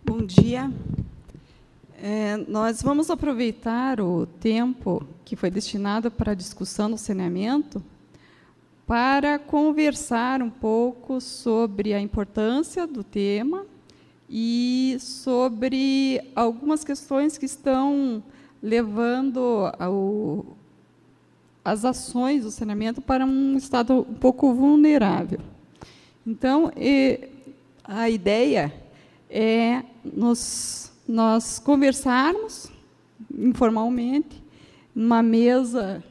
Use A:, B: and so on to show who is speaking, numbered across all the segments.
A: Bom dia. Nós vamos aproveitar o tempo que foi destinado para a discussão do saneamento para conversar um pouco sobre a importância do tema e sobre algumas questões que estão levando as ações do saneamento para um estado um pouco vulnerável. Então, a ideia é nós conversarmos informalmente, numa mesa,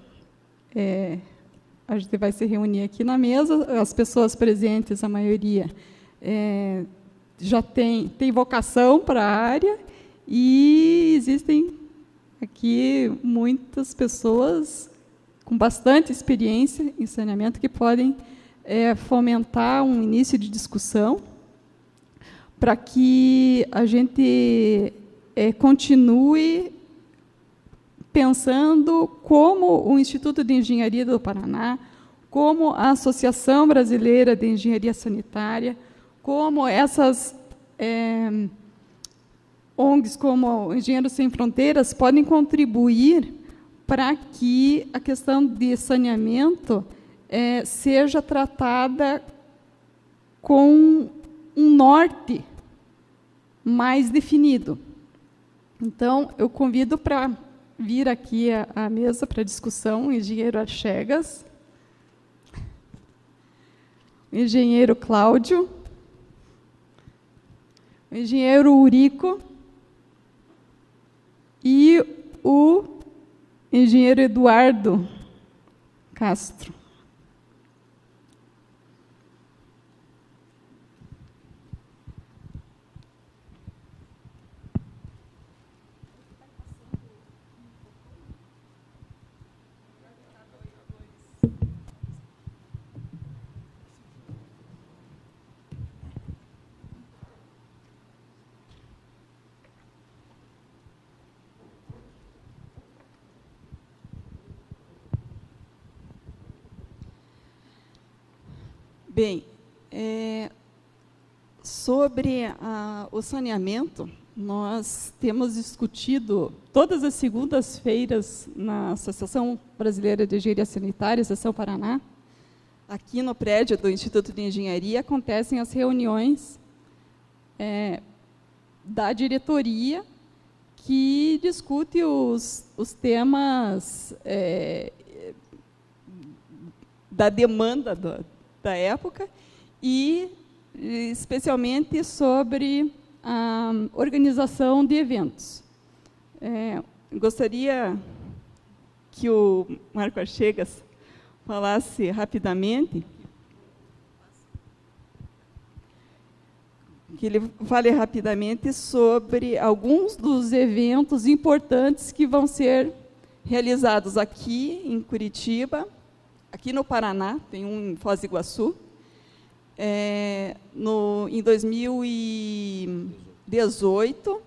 A: a gente vai se reunir aqui na mesa, as pessoas presentes, a maioria, já tem vocação para a área, e existem aqui muitas pessoas com bastante experiência em saneamento que podem fomentar um início de discussão para que a gente continue pensando como o Instituto de Engenharia do Paraná, como a Associação Brasileira de Engenharia Sanitária, como essas ONGs, como Engenheiros Sem Fronteiras, podem contribuir para que a questão de saneamento seja tratada com um norte mais definido. Então, eu convido para vir aqui à mesa para discussão o engenheiro Archegas, o engenheiro Cláudio, o engenheiro Urico e o engenheiro Eduardo Castro. Bem, sobre o saneamento, nós temos discutido todas as segundas-feiras na Associação Brasileira de Engenharia Sanitária, Seção Paraná, aqui no prédio do Instituto de Engenharia, acontecem as reuniões da diretoria que discute os temas da demanda da época e, especialmente, sobre a organização de eventos. Gostaria que o Marco Archegas falasse rapidamente, sobre alguns dos eventos importantes que vão ser realizados aqui em Curitiba, aqui no Paraná, tem um em Foz do Iguaçu. Em 2018,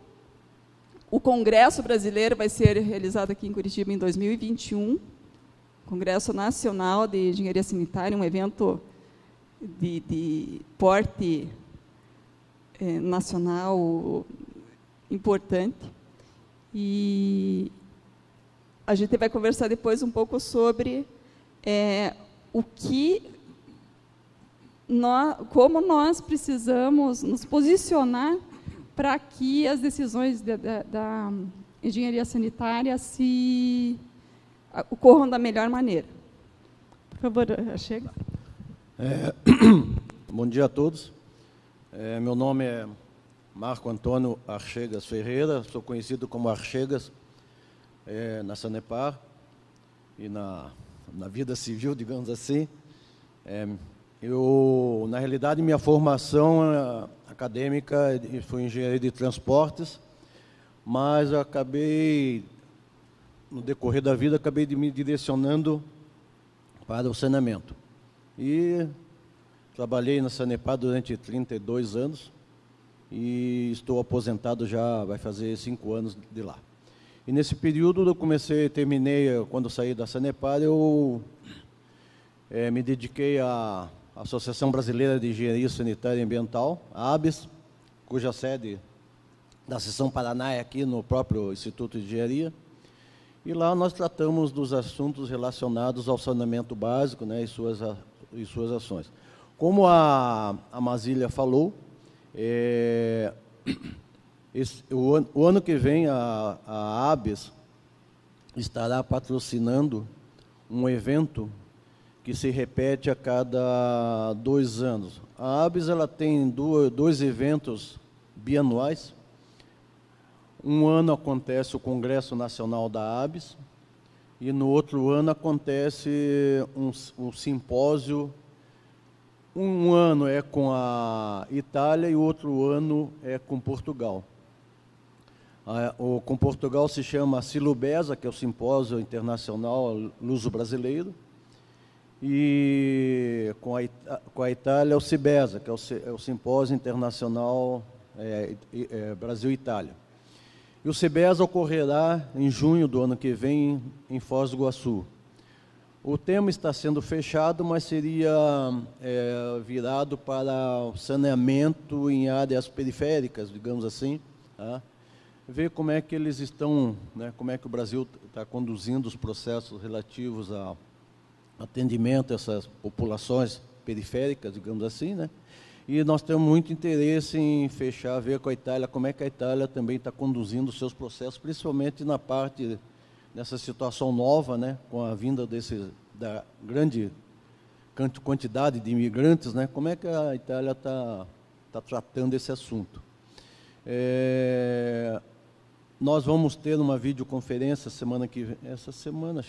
A: o Congresso Brasileiro vai ser realizado aqui em Curitiba em 2021, Congresso Nacional de Engenharia Sanitária, um evento de porte nacional importante. E a gente vai conversar depois um pouco sobre como nós precisamos nos posicionar para que as decisões da engenharia sanitária ocorram da melhor maneira. Por favor, chega.
B: Bom dia a todos. Meu nome é Marco Antônio Archegas Ferreira, sou conhecido como Archegas na Sanepar e na vida civil, digamos assim. Na realidade, minha formação acadêmica foi engenharia de transportes, mas eu no decorrer da vida, acabei me direcionando para o saneamento. E trabalhei na Sanepar durante 32 anos e estou aposentado já, vai fazer 5 anos de lá. E nesse período eu terminei, quando saí da Sanepar, eu me dediquei à Associação Brasileira de Engenharia Sanitária e Ambiental, a ABES, cuja sede da seção Paraná é aqui no próprio Instituto de Engenharia. E lá nós tratamos dos assuntos relacionados ao saneamento básico, né, e suas ações. Como a Mazília falou, o ano que vem a ABES estará patrocinando um evento que se repete a cada 2 anos. A ABES ela tem dois eventos bianuais. Um ano acontece o Congresso Nacional da ABES e no outro ano acontece um simpósio. Um ano é com a Itália e o outro ano é com Portugal. Com Portugal se chama Silubesa, que é o Simpósio Internacional Luso-Brasileiro, e com a Itália é o Cibesa, que é o Simpósio Internacional Brasil-Itália. E o Cibesa ocorrerá em junho do ano que vem em Foz do Iguaçu. O tema está sendo fechado, mas seria virado para o saneamento em áreas periféricas, digamos assim, tá? Ver como é que eles estão, né, como é que o Brasil está conduzindo os processos relativos ao atendimento a essas populações periféricas, digamos assim, né? E nós temos muito interesse em fechar, ver com a Itália como é que a Itália também está conduzindo os seus processos, principalmente na parte dessa situação nova, né, com a vinda da grande quantidade de imigrantes, né, como é que a Itália está tratando esse assunto. Nós vamos ter uma videoconferência semana que vem, essa semana,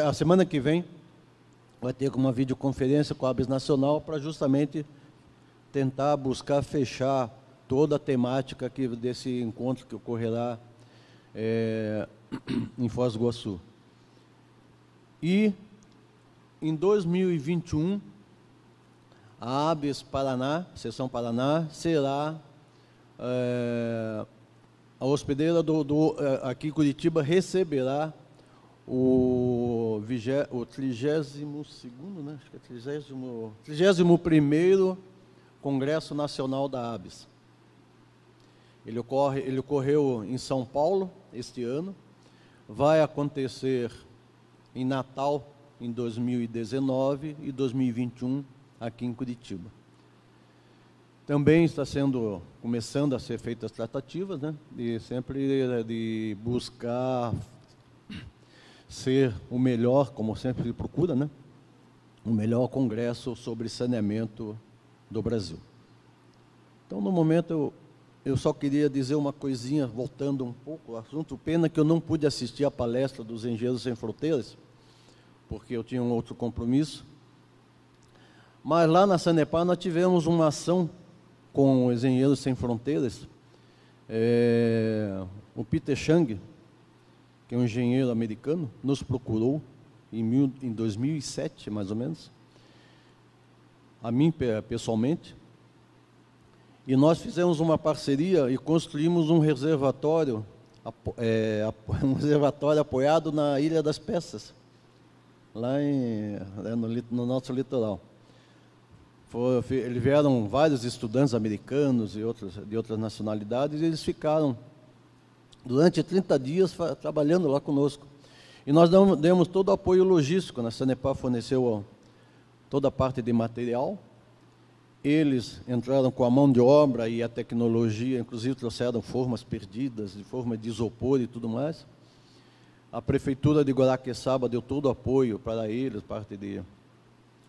B: a semana que vem, vai ter uma videoconferência com a ABES Nacional para justamente tentar buscar fechar toda a temática desse encontro que ocorrerá em Foz do Iguaçu. E em 2021, a ABES Paraná, Seção Paraná, será a hospedeira aqui em Curitiba receberá o 32º, né? Acho que é 31º Congresso Nacional da ABES. Ele ocorreu em São Paulo este ano, vai acontecer em Natal em 2019 e 2021 aqui em Curitiba. Também está começando a ser feitas tratativas, né? E sempre de buscar ser o melhor, como sempre se procura, né? O melhor congresso sobre saneamento do Brasil. Então, no momento, eu só queria dizer uma coisinha, voltando um pouco ao assunto. Pena que eu não pude assistir a palestra dos Engenheiros Sem Fronteiras, porque eu tinha um outro compromisso. Mas lá na Sanepar nós tivemos uma ação com os Engenheiros Sem Fronteiras. O Peter Chang, que é um engenheiro americano, nos procurou em 2007, mais ou menos, a mim pessoalmente, e nós fizemos uma parceria e construímos um reservatório apoiado na Ilha das Peças, lá no nosso litoral. Eles vieram vários estudantes americanos e de outras nacionalidades, e eles ficaram durante 30 dias trabalhando lá conosco. E nós demos todo o apoio logístico. A Sanepar forneceu toda a parte de material. Eles entraram com a mão de obra e a tecnologia, inclusive trouxeram formas perdidas, de forma de isopor e tudo mais. A Prefeitura de Guaraqueçaba deu todo o apoio para eles, parte de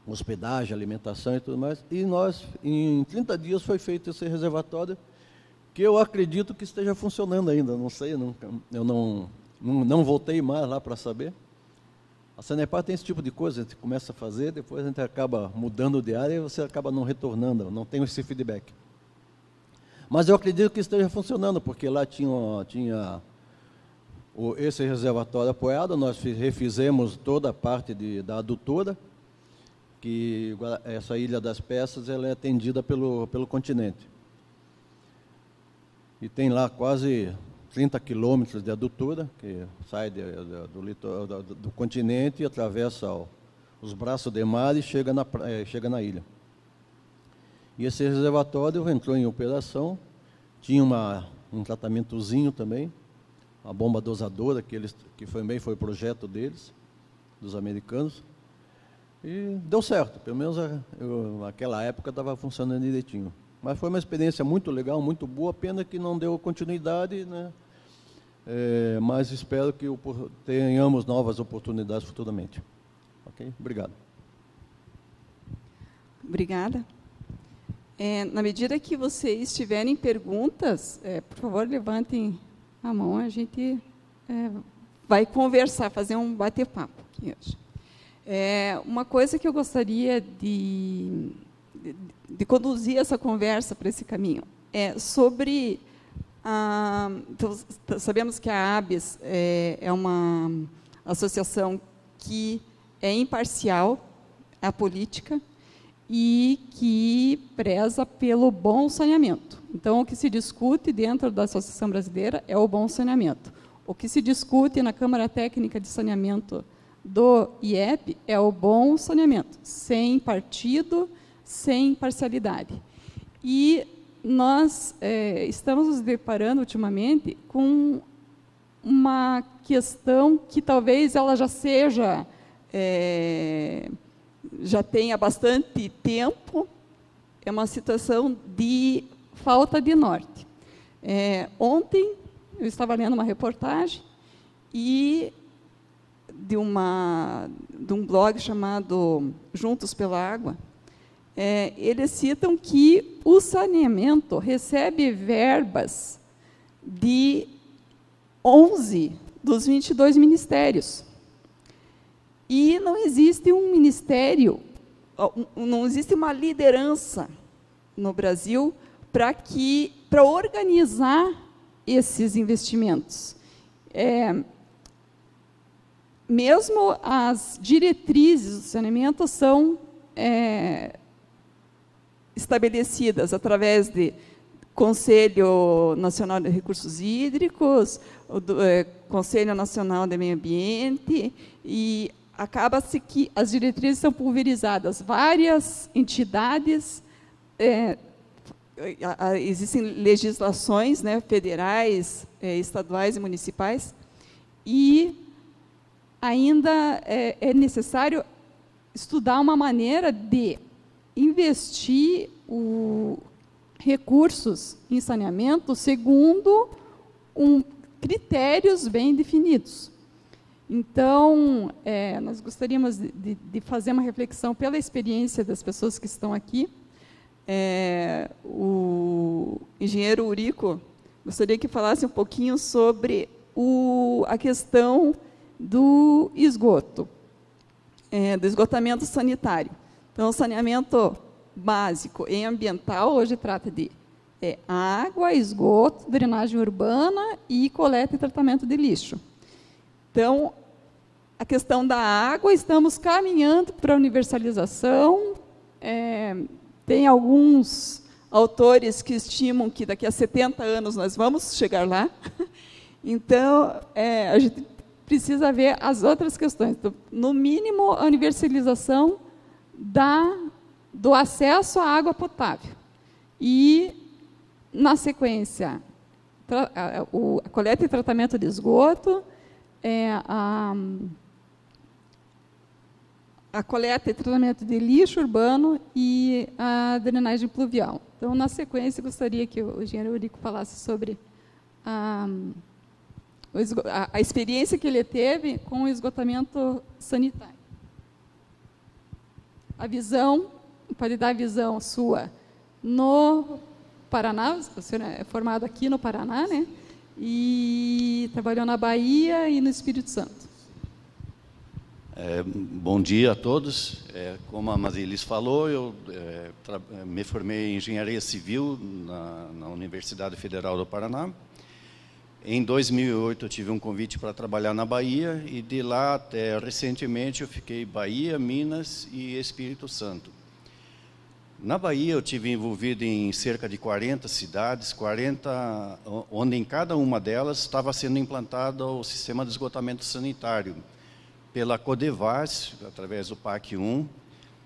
B: hospedagem, alimentação e tudo mais. E nós, em 30 dias, foi feito esse reservatório, que eu acredito que esteja funcionando ainda. Não sei, eu não voltei mais lá para saber. A Sanepar tem esse tipo de coisa, a gente começa a fazer, depois a gente acaba mudando de área e você acaba não retornando, não tem esse feedback. Mas eu acredito que esteja funcionando, porque lá tinha esse reservatório apoiado, nós refizemos toda a parte da adutora, que essa Ilha das Peças ela é atendida pelo continente. E tem lá quase 30 quilômetros de adutora, que sai do continente e atravessa os braços de mar e chega na ilha. E esse reservatório entrou em operação, tinha um tratamentozinho também, uma bomba dosadora, que também foi projeto deles, dos americanos, e deu certo, pelo menos naquela época estava funcionando direitinho. Mas foi uma experiência muito legal, muito boa, pena que não deu continuidade, né? Mas espero que tenhamos novas oportunidades futuramente. Ok? Obrigado.
A: Obrigada. Na medida que vocês tiverem perguntas, por favor, levantem a mão, a gente vai conversar, fazer um bate-papo aqui hoje. Uma coisa que eu gostaria de conduzir essa conversa para esse caminho é sobre... então, sabemos que a ABES é uma associação que é imparcial à política e que preza pelo bom saneamento. Então, o que se discute dentro da Associação Brasileira é o bom saneamento. O que se discute na Câmara Técnica de Saneamento do IEP é o bom saneamento, sem partido, sem parcialidade. E nós estamos nos deparando, ultimamente, com uma questão que talvez ela já seja... já tenha bastante tempo, é uma situação de falta de norte. Ontem, eu estava lendo uma reportagem de um blog chamado Juntos pela Água. Eles citam que o saneamento recebe verbas de 11 dos 22 ministérios. E não existe um ministério, não existe uma liderança no Brasil para organizar esses investimentos. Mesmo as diretrizes do saneamento são estabelecidas através de Conselho Nacional de Recursos Hídricos, Conselho Nacional de Meio Ambiente, e acaba-se que as diretrizes são pulverizadas. Várias entidades, existem legislações, né, federais, estaduais e municipais, e ainda é necessário estudar uma maneira de investir recursos em saneamento segundo critérios bem definidos. Então, nós gostaríamos de fazer uma reflexão pela experiência das pessoas que estão aqui. O engenheiro Eurico gostaria que falasse um pouquinho sobre a questão do esgoto, do esgotamento sanitário. Então, o saneamento básico e ambiental hoje trata de água, esgoto, drenagem urbana e coleta e tratamento de lixo. Então, a questão da água, estamos caminhando para a universalização. Tem alguns autores que estimam que daqui a 70 anos nós vamos chegar lá. Então, a gente precisa ver as outras questões. Então, no mínimo, a universalização do acesso à água potável. E, na sequência, a coleta e tratamento de esgoto, a coleta e tratamento de lixo urbano e a drenagem pluvial. Então, na sequência, gostaria que o engenheiro Eurico falasse sobre a experiência que ele teve com o esgotamento sanitário. A visão, pode dar a visão sua no Paraná, o senhor é formado aqui no Paraná, né? E trabalhou na Bahia e no Espírito Santo.
C: Bom dia a todos. Como a Marilis falou, eu me formei em Engenharia Civil na Universidade Federal do Paraná. Em 2008, eu tive um convite para trabalhar na Bahia, e de lá até recentemente eu fiquei Bahia, Minas e Espírito Santo. Na Bahia, eu tive envolvido em cerca de 40 cidades, onde em cada uma delas estava sendo implantado o sistema de esgotamento sanitário, pela Codevas, através do PAC 1,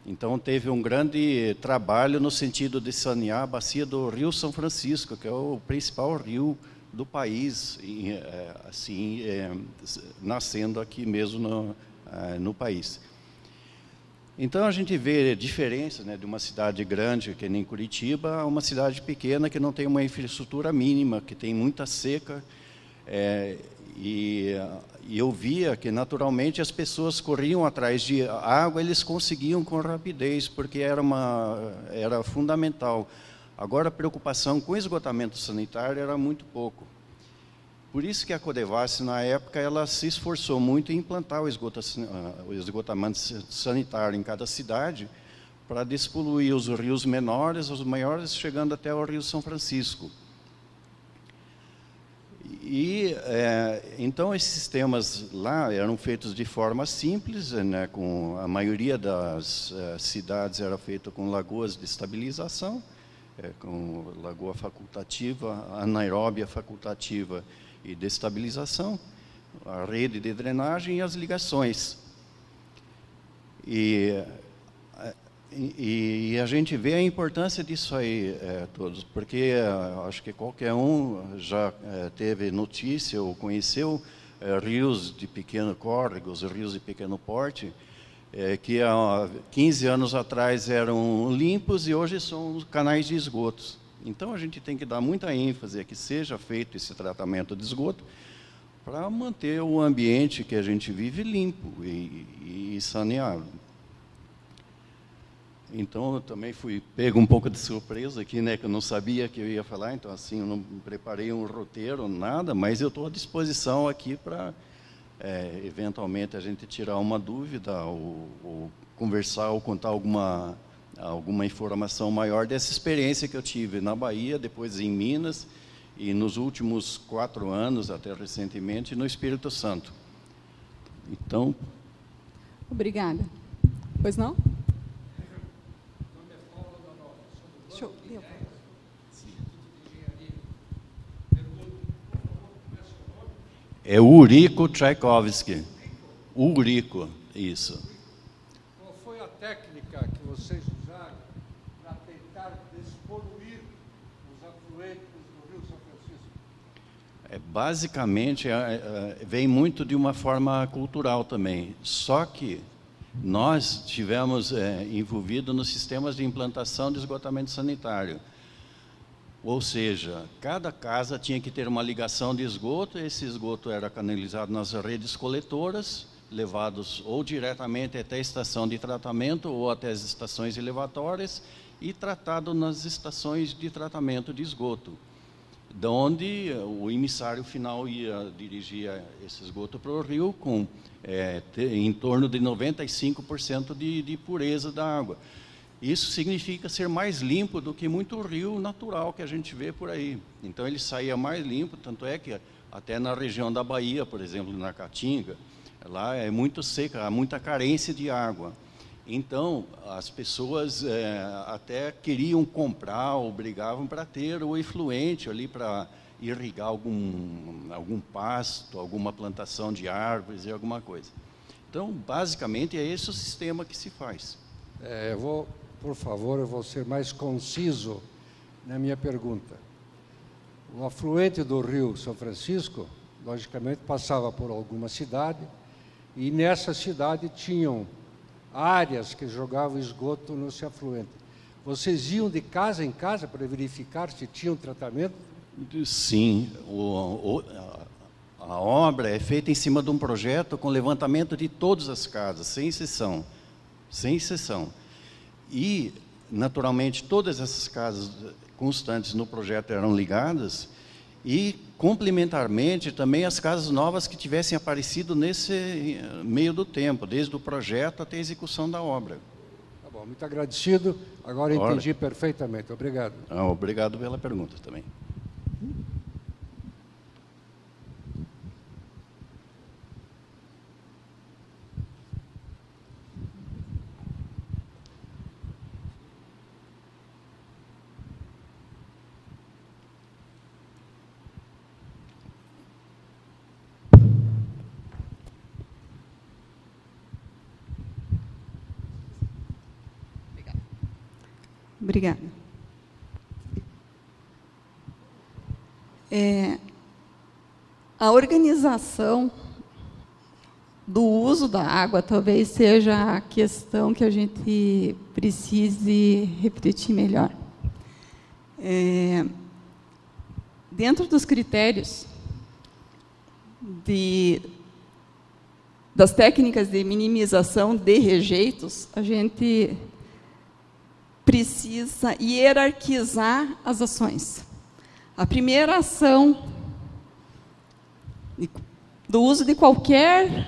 C: Então, teve um grande trabalho no sentido de sanear a bacia do Rio São Francisco, que é o principal rio do país, nascendo aqui mesmo no país. Então, a gente vê diferença, né, de uma cidade grande, que nem Curitiba, a uma cidade pequena que não tem uma infraestrutura mínima, que tem muita seca. E eu via que, naturalmente, as pessoas corriam atrás de água, eles conseguiam com rapidez, porque era fundamental. Agora, a preocupação com o esgotamento sanitário era muito pouco. Por isso que a Codevasf, na época, ela se esforçou muito em implantar o esgotamento sanitário em cada cidade, para despoluir os rios menores, os maiores, chegando até o Rio São Francisco. Então, esses sistemas lá eram feitos de forma simples, né, com a maioria das cidades era feita com lagoas de estabilização, com lagoa facultativa, anaeróbia facultativa e de estabilização, a rede de drenagem e as ligações. E a gente vê a importância disso aí, todos, porque acho que qualquer um já teve notícia ou conheceu rios de pequeno córregos, rios de pequeno porte, que há 15 anos atrás eram limpos e hoje são canais de esgotos. Então, a gente tem que dar muita ênfase a que seja feito esse tratamento de esgoto para manter o ambiente que a gente vive limpo e saneado. Então, eu também fui pego um pouco de surpresa aqui, né, que eu não sabia que eu ia falar, então, assim, eu não preparei um roteiro, nada, mas eu estou à disposição aqui para, eventualmente, a gente tirar uma dúvida, ou conversar, ou contar alguma informação maior dessa experiência que eu tive na Bahia, depois em Minas, e nos últimos 4 anos, até recentemente, no Espírito Santo. Então...
A: Obrigada. Pois não? Deixa eu...
C: É Eurico Tchaikovsky. Eurico, isso.
D: Qual foi a técnica que vocês usaram para tentar despoluir os afluentes do Rio São Francisco?
C: Basicamente, vem muito de uma forma cultural também. Só que nós tivemos envolvidos nos sistemas de implantação de esgotamento sanitário. Ou seja, cada casa tinha que ter uma ligação de esgoto, esse esgoto era canalizado nas redes coletoras, levados ou diretamente até a estação de tratamento ou até as estações elevatórias e tratado nas estações de tratamento de esgoto, de onde o emissário final ia dirigir esse esgoto para o rio com em torno de 95% de pureza da água. Isso significa ser mais limpo do que muito rio natural que a gente vê por aí. Então, ele saía mais limpo, tanto é que até na região da Bahia, por exemplo, na Caatinga, lá é muito seca, há muita carência de água. Então, as pessoas até queriam comprar, obrigavam para ter o efluente ali para irrigar algum pasto, alguma plantação de árvores e alguma coisa. Então, basicamente, é esse o sistema que se faz.
D: Por favor, eu vou ser mais conciso na minha pergunta. O afluente do Rio São Francisco, logicamente, passava por alguma cidade, e nessa cidade tinham áreas que jogavam esgoto nesse afluente. Vocês iam de casa em casa para verificar se tinham tratamento?
C: Sim, a obra é feita em cima de um projeto com levantamento de todas as casas, sem exceção. Sem exceção. E, naturalmente, todas essas casas constantes no projeto eram ligadas e, complementarmente, também as casas novas que tivessem aparecido nesse meio do tempo, desde o projeto até a execução da obra.
D: Tá bom, muito agradecido. Agora entendi perfeitamente. Obrigado.
C: Obrigado pela pergunta também.
A: Obrigada. A organização do uso da água talvez seja a questão que a gente precise refletir melhor. Dentro dos critérios das técnicas de minimização de rejeitos, a gente precisa hierarquizar as ações. A primeira ação do uso de qualquer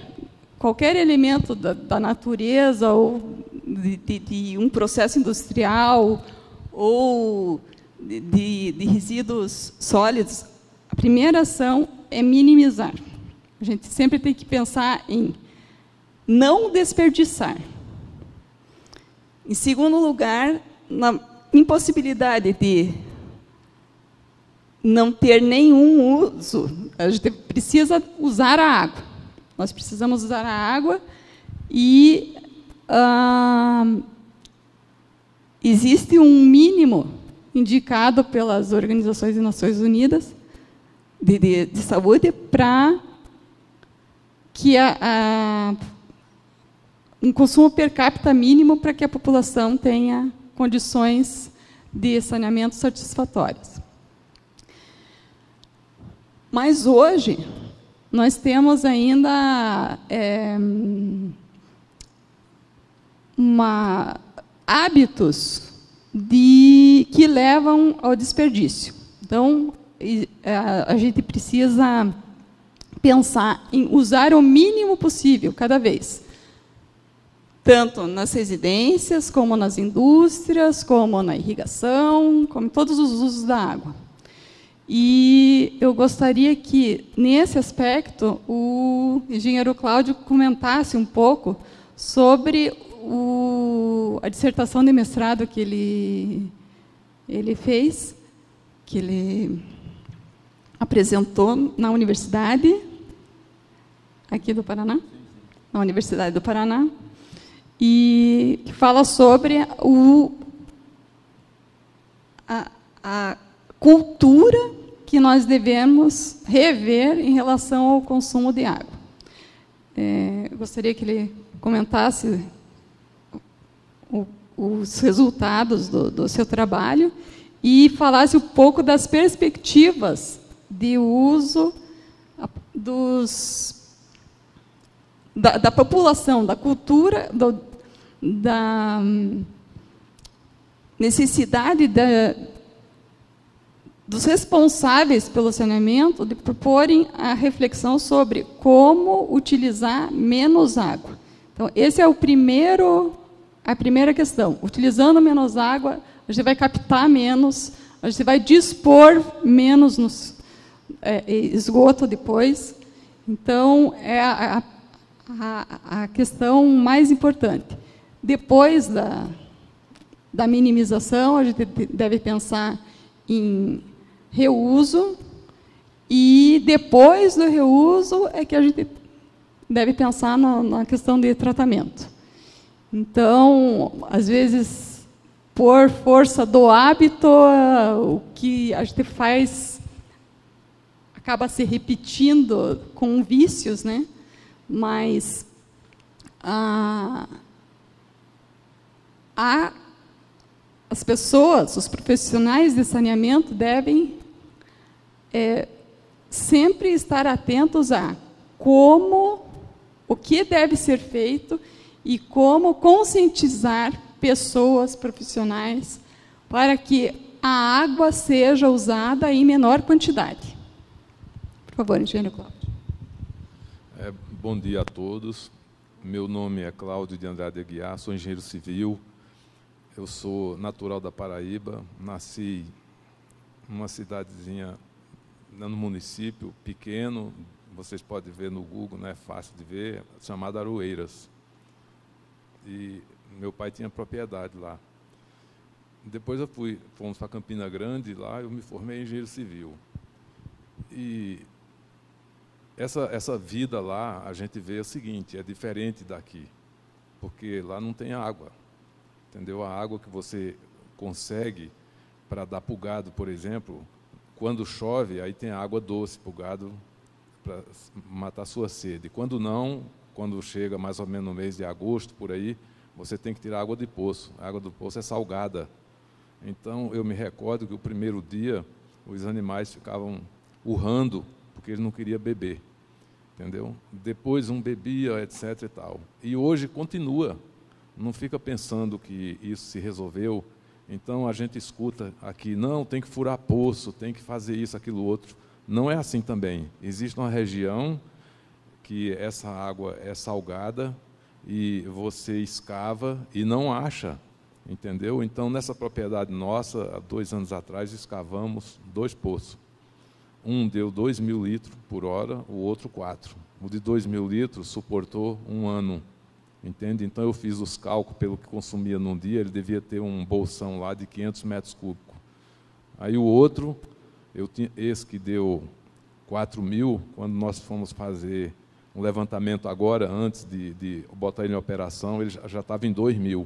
A: elemento da natureza ou de um processo industrial ou de resíduos sólidos, a primeira ação é minimizar. A gente sempre tem que pensar em não desperdiçar. Em segundo lugar, na impossibilidade de não ter nenhum uso, a gente precisa usar a água. Nós precisamos usar a água e existe um mínimo indicado pelas organizações das Nações Unidas de saúde para que um consumo per capita mínimo para que a população tenha condições de saneamento satisfatórias. Mas hoje nós temos ainda hábitos que levam ao desperdício. Então, a gente precisa pensar em usar o mínimo possível, cada vez. Tanto nas residências, como nas indústrias, como na irrigação, como em todos os usos da água. E eu gostaria que, nesse aspecto, o engenheiro Cláudio comentasse um pouco sobre a dissertação de mestrado que ele fez, que ele apresentou na Universidade aqui do Paraná, na Universidade do Paraná, e que fala sobre a cultura que nós devemos rever em relação ao consumo de água. Eu gostaria que ele comentasse os resultados do seu trabalho e falasse um pouco das perspectivas de uso da população, da cultura, da necessidade dos responsáveis pelo saneamento de proporem a reflexão sobre como utilizar menos água. Então, esse é a primeira questão. Utilizando menos água, a gente vai captar menos, a gente vai dispor menos no esgoto depois. Então, é a questão mais importante. Depois da minimização, a gente deve pensar em reuso, e depois do reuso é que a gente deve pensar na questão de tratamento. Então, às vezes, por força do hábito, o que a gente faz acaba se repetindo com vícios, né? Mas as pessoas, os profissionais de saneamento devem sempre estar atentos a o que deve ser feito e como conscientizar pessoas profissionais para que a água seja usada em menor quantidade. Por favor, engenheiro Cláudio.
E: Bom dia a todos. Meu nome é Cláudio de Andrade Aguiar, sou engenheiro civil. Eu sou natural da Paraíba, nasci numa cidadezinha no município pequeno, vocês podem ver no Google, não é fácil de ver, chamada Aroeiras. E meu pai tinha propriedade lá. Depois fomos para Campina Grande, lá eu me formei em engenheiro civil. E essa vida lá, a gente vê o seguinte, é diferente daqui, porque lá não tem água. Entendeu? A água que você consegue para dar para o gado, por exemplo, quando chove, aí tem água doce para o gado para matar sua sede. Quando não, quando chega mais ou menos no mês de agosto, por aí, você tem que tirar água de poço. A água do poço é salgada. Então, eu me recordo que o primeiro dia, os animais ficavam urrando, porque eles não queriam beber. Entendeu? Depois um bebia, etc. e tal. E hoje continua. Não fica pensando que isso se resolveu. Então, a gente escuta aqui, não, tem que furar poço, tem que fazer isso, aquilo, outro. Não é assim também. Existe uma região que essa água é salgada e você escava e não acha, entendeu? Então, nessa propriedade nossa, há 2 anos atrás, escavamos 2 poços. Um deu 2.000 litros por hora, o outro 4. O de 2.000 litros suportou 1 ano. Entende? Então, eu fiz os cálculos pelo que consumia num dia, ele devia ter um bolsão lá de 500 metros cúbicos. Aí o outro, esse que deu 4.000, quando nós fomos fazer um levantamento agora, antes de botar ele em operação, ele já estava em 2.000.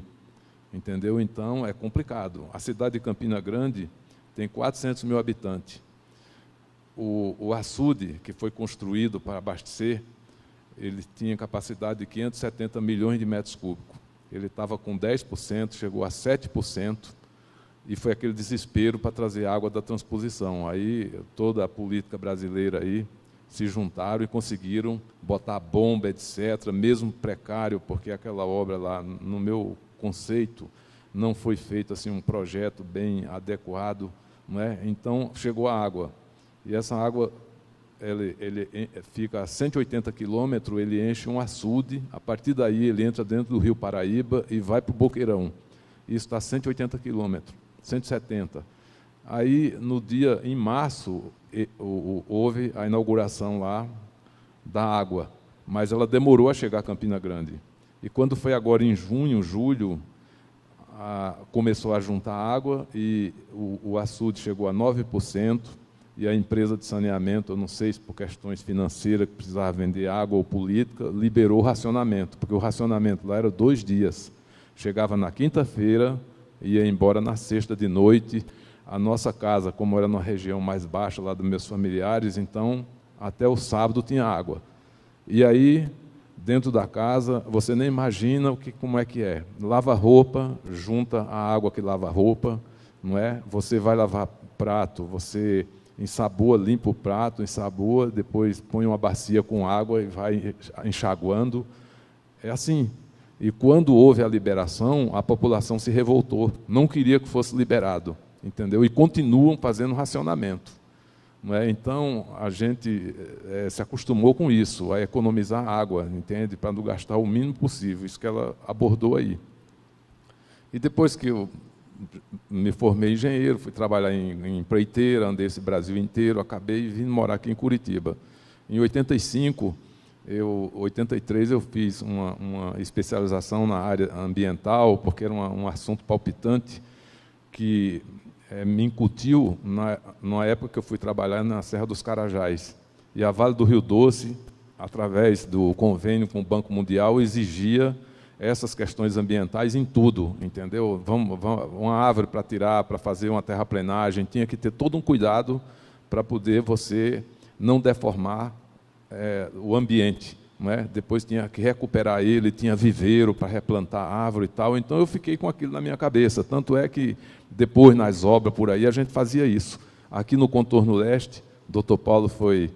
E: Entendeu? Então, é complicado. A cidade de Campina Grande tem 400 mil habitantes. O açude, que foi construído para abastecer, ele tinha capacidade de 570 milhões de metros cúbicos. Ele estava com 10%, chegou a 7%, e foi aquele desespero para trazer água da transposição. Aí toda a política brasileira aí se juntaram e conseguiram botar bomba, etc., mesmo precário, porque aquela obra lá, no meu conceito, não foi feito assim um projeto bem adequado, não é? Então chegou a água. E essa água, ele fica a 180 quilômetros, ele enche um açude, a partir daí ele entra dentro do Rio Paraíba e vai para o Boqueirão. Isso está a 180 quilômetros, 170. Aí, no dia, em março, houve a inauguração lá da água, mas ela demorou a chegar a Campina Grande. E quando foi agora em junho, julho, começou a juntar água e o açude chegou a 9%, e a empresa de saneamento, eu não sei se por questões financeiras, que precisava vender água ou política, liberou o racionamento, porque o racionamento lá era 2 dias. Chegava na quinta-feira, ia embora na sexta de noite. A nossa casa, como era numa região mais baixa lá dos meus familiares, então até o sábado tinha água. E aí, dentro da casa, você nem imagina como é que é. Lava roupa, junta a água que lava roupa, não é? Você vai lavar prato, você ensaboa, limpa o prato, ensaboa, depois põe uma bacia com água e vai enxaguando. É assim. E quando houve a liberação, a população se revoltou, não queria que fosse liberado, entendeu? E continuam fazendo racionamento. Não é? Então, a gente se acostumou com isso, a economizar água, entende? Para não gastar o mínimo possível, isso que ela abordou aí. E depois que eu me formei engenheiro, fui trabalhar em empreiteira, andei esse Brasil inteiro, acabei vindo morar aqui em Curitiba. Em 83 eu fiz uma especialização na área ambiental, porque era um assunto palpitante que me incutiu na época que eu fui trabalhar na Serra dos Carajás. E a Vale do Rio Doce, através do convênio com o Banco Mundial, exigia essas questões ambientais em tudo, entendeu? Uma árvore para tirar, para fazer uma terraplenagem, tinha que ter todo um cuidado para poder você não deformar o ambiente, não é? Depois tinha que recuperar ele, tinha viveiro para replantar árvore e tal, então eu fiquei com aquilo na minha cabeça, tanto é que depois nas obras por aí a gente fazia isso. Aqui no Contorno Leste, o Dr. Paulo foi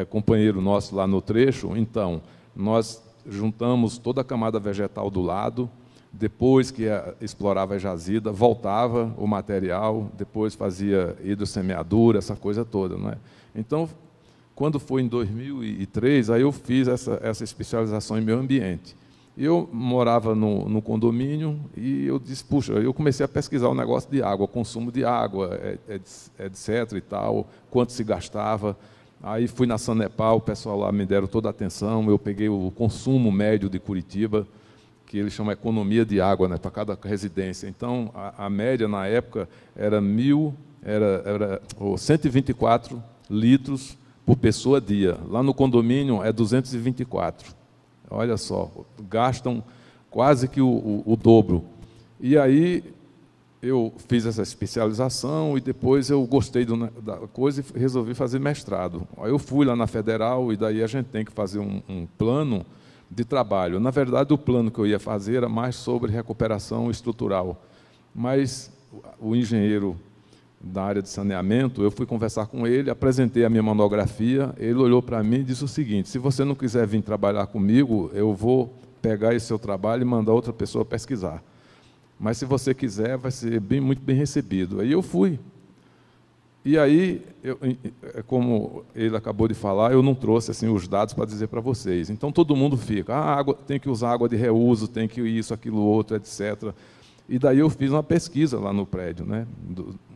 E: companheiro nosso lá no trecho, então nós juntamos toda a camada vegetal do lado, depois que explorava a jazida, voltava o material, depois fazia hidrossemeadura, essa coisa toda, não é? Então, quando foi em 2003, aí eu fiz essa especialização em meio ambiente. Eu morava no condomínio e eu disse, puxa, eu comecei a pesquisar o negócio de água, consumo de água, etc. e tal, quanto se gastava. Aí fui na Sanepar, o pessoal lá me deram toda a atenção, eu peguei o consumo médio de Curitiba, que eles chamam de economia de água, né, para cada residência. Então, a média na época era 124 litros por pessoa dia. Lá no condomínio é 224. Olha só, gastam quase que o dobro. E aí eu fiz essa especialização e depois eu gostei da coisa e resolvi fazer mestrado. Aí eu fui lá na Federal e daí a gente tem que fazer um plano de trabalho. Na verdade, o plano que eu ia fazer era mais sobre recuperação estrutural. Mas o engenheiro da área de saneamento, eu fui conversar com ele, apresentei a minha monografia, ele olhou para mim e disse o seguinte: se você não quiser vir trabalhar comigo, eu vou pegar esse seu trabalho e mandar outra pessoa pesquisar. Mas se você quiser, vai ser muito bem recebido. Aí eu fui. E aí, como ele acabou de falar, eu não trouxe assim, os dados para dizer para vocês. Então, todo mundo fica, tem que usar água de reuso, tem que isso, aquilo, outro, etc. E daí eu fiz uma pesquisa lá no prédio, né?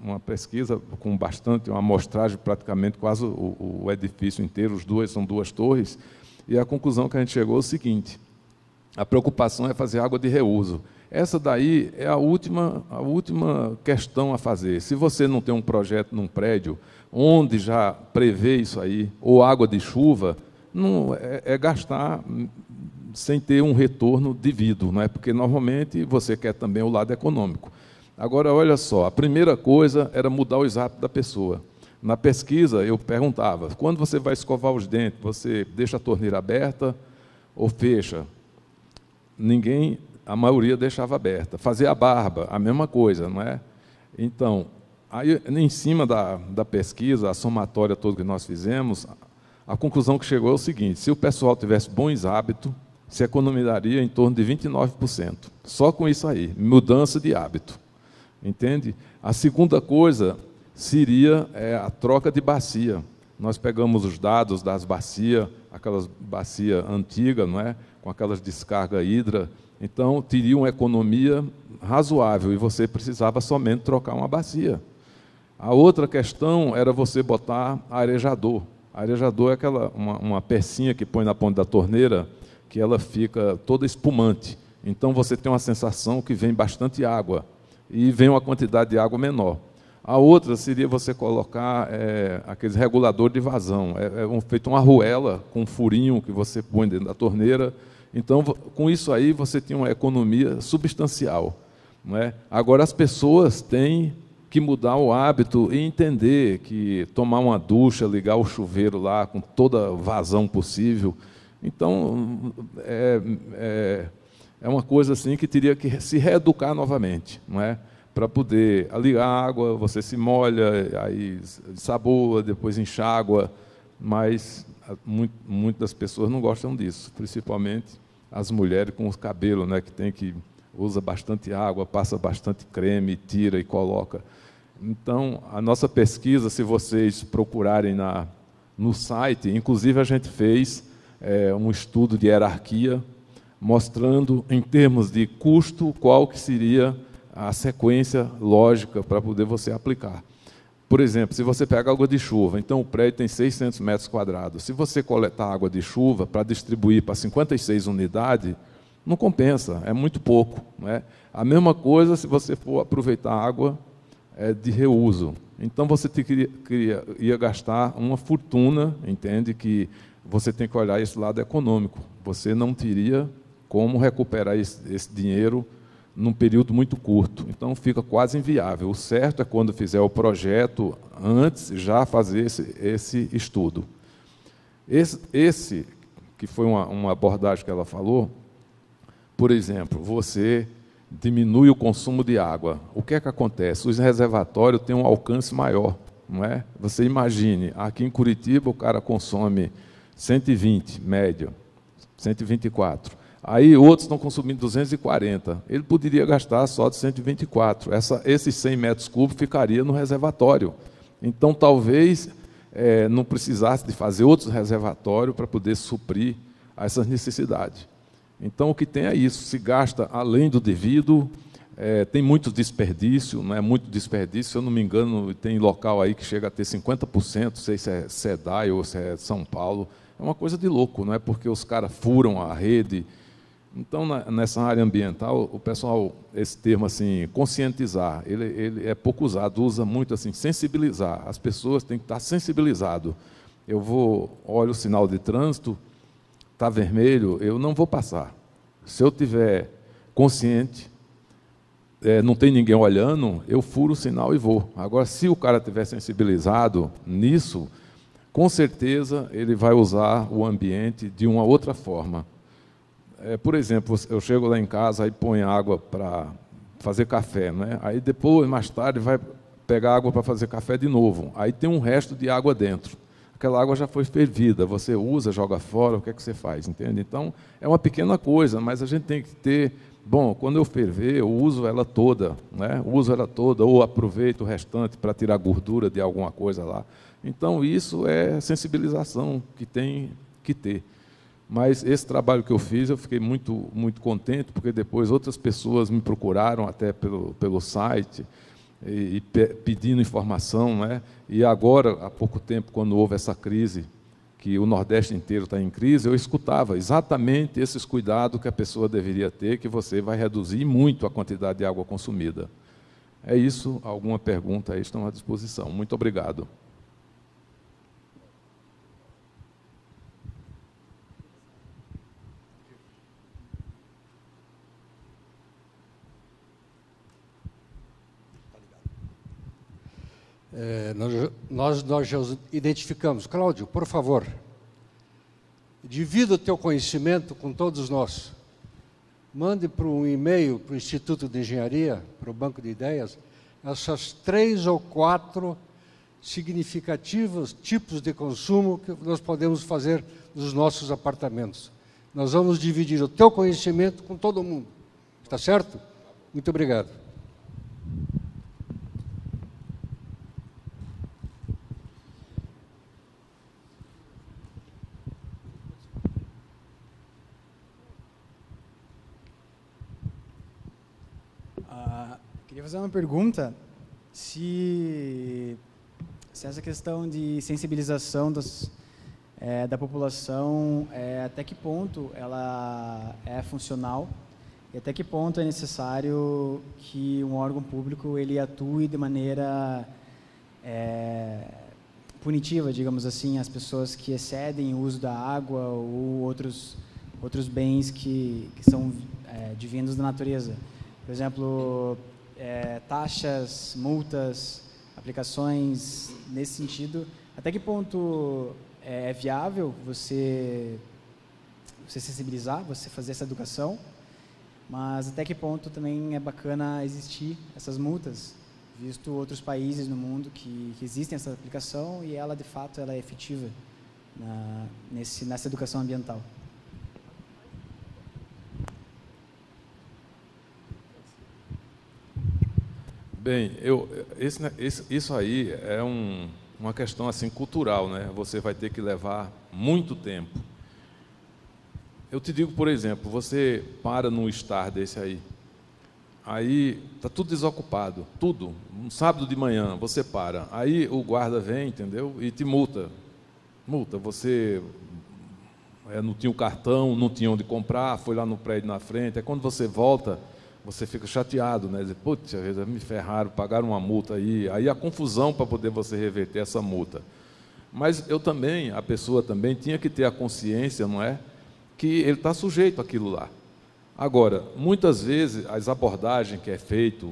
E: Uma pesquisa com bastante, uma amostragem praticamente quase o edifício inteiro, são duas torres, e a conclusão que a gente chegou é o seguinte: a preocupação é fazer água de reuso. Essa daí é a última questão a fazer. Se você não tem um projeto num prédio onde já prevê isso aí, ou água de chuva, não é gastar sem ter um retorno devido, não é? Porque normalmente você quer também o lado econômico. Agora, olha só, a primeira coisa era mudar os hábitos da pessoa. Na pesquisa, eu perguntava: quando você vai escovar os dentes, você deixa a torneira aberta ou fecha? A maioria deixava aberta. Fazer a barba, a mesma coisa, não é? Então, aí, em cima da pesquisa, a somatória toda que nós fizemos, a conclusão que chegou é o seguinte: se o pessoal tivesse bons hábitos, se economizaria em torno de 29%. Só com isso aí, mudança de hábito. Entende? A segunda coisa seria a troca de bacia. Nós pegamos os dados das bacias, aquelas bacias antigas, não é? Com aquelas descargas hidra. Então, teria uma economia razoável e você precisava somente trocar uma bacia. A outra questão era você botar arejador. Arejador é uma pecinha que põe na ponta da torneira, que ela fica toda espumante. Então, você tem uma sensação que vem bastante água e vem uma quantidade de água menor. A outra seria você colocar aqueles reguladores de vazão. Feito uma arruela com um furinho que você põe dentro da torneira. Então, com isso aí, você tinha uma economia substancial, não é? Agora, as pessoas têm que mudar o hábito e entender que tomar uma ducha, ligar o chuveiro lá com toda vazão possível, então, é uma coisa assim que teria que se reeducar novamente, não é? Para poder ligar a água, você se molha, aí saboa, depois enxágua, mas muitas pessoas não gostam disso, principalmente as mulheres com os cabelos, né, que usa bastante água, passa bastante creme, tira e coloca. Então, a nossa pesquisa, se vocês procurarem no site, inclusive a gente fez um estudo de hierarquia, mostrando, em termos de custo, qual que seria a sequência lógica para poder você aplicar. Por exemplo, se você pega água de chuva, então o prédio tem 600 metros quadrados. Se você coletar água de chuva para distribuir para 56 unidades, não compensa, é muito pouco, não é? A mesma coisa se você for aproveitar água de reuso. Então, você ia gastar uma fortuna, entende? Que você tem que olhar esse lado econômico. Você não teria como recuperar esse dinheiro num período muito curto. Então, fica quase inviável. O certo é, quando fizer o projeto, antes, já fazer esse estudo. Esse que foi uma abordagem que ela falou, por exemplo, você diminui o consumo de água. O que é que acontece? Os reservatórios têm um alcance maior, não é? Você imagine, aqui em Curitiba o cara consome 120, média, 124. Aí outros estão consumindo 240. Ele poderia gastar só de 124. Esses 100 metros cúbicos ficaria no reservatório. Então, talvez não precisasse de fazer outros reservatórios para poder suprir essas necessidades. Então, o que tem é isso. Se gasta além do devido, tem muito desperdício, não é muito desperdício. Se eu não me engano, tem local aí que chega a ter 50%, não sei se é SEDAI ou se é São Paulo. É uma coisa de louco, não é? Porque os caras furam a rede. Então, nessa área ambiental, o pessoal, esse termo assim, conscientizar, ele é pouco usado, usa muito assim, sensibilizar. As pessoas têm que estar sensibilizadas. Olho o sinal de trânsito, está vermelho, eu não vou passar. Se eu tiver consciente, não tem ninguém olhando, eu furo o sinal e vou. Agora, se o cara estiver sensibilizado nisso, com certeza ele vai usar o ambiente de uma outra forma. Por exemplo, eu chego lá em casa e ponho água para fazer café, né? Aí depois, mais tarde, vai pegar água para fazer café de novo. Aí tem um resto de água dentro. Aquela água já foi fervida, você usa, joga fora, o que é que você faz, entende? Então, é uma pequena coisa, mas a gente tem que ter... Bom, quando eu ferver, eu uso ela toda, né? Uso ela toda, ou aproveito o restante para tirar gordura de alguma coisa lá. Então, isso é sensibilização que tem que ter. Mas esse trabalho que eu fiz, eu fiquei muito, muito contente, porque depois outras pessoas me procuraram até pelo site, pedindo informação, né? E agora, há pouco tempo, quando houve essa crise, que o Nordeste inteiro está em crise, eu escutava exatamente esses cuidados que a pessoa deveria ter, que você vai reduzir muito a quantidade de água consumida. É isso, alguma pergunta aí estão à disposição. Muito obrigado.
D: Nós já identificamos. Cláudio, por favor, divida o teu conhecimento com todos nós. Mande para um e-mail para o Instituto de Engenharia, para o Banco de Ideias, essas 3 ou 4 significativos tipos de consumo que nós podemos fazer nos nossos apartamentos. Nós vamos dividir o teu conhecimento com todo mundo. Está certo? Muito obrigado.
F: Queria fazer uma pergunta, se essa questão de sensibilização da população, até que ponto ela é funcional e até que ponto é necessário que um órgão público ele atue de maneira punitiva, digamos assim, as pessoas que excedem o uso da água ou outros bens que são divindos da natureza. Por exemplo, taxas, multas, aplicações nesse sentido. Até que ponto é viável você sensibilizar, você fazer essa educação, mas até que ponto também é bacana existir essas multas, visto outros países no mundo que existem essa aplicação e ela, de fato, ela é efetiva nessa educação ambiental.
E: Bem, isso aí é uma questão assim cultural, né? Você vai ter que levar muito tempo. Eu te digo, por exemplo, você para num estar desse aí está tudo desocupado, tudo. Um sábado de manhã você para, aí o guarda vem, entendeu? E te multa. Você não tinha o cartão, não tinha onde comprar, foi lá no prédio na frente. Aí quando você volta, você fica chateado, né? Diz, putz, me ferraram, pagaram uma multa aí. Aí a confusão para poder você reverter essa multa. Mas a pessoa também tinha que ter a consciência, não é? Que ele está sujeito àquilo lá. Agora, muitas vezes, as abordagens que é feito,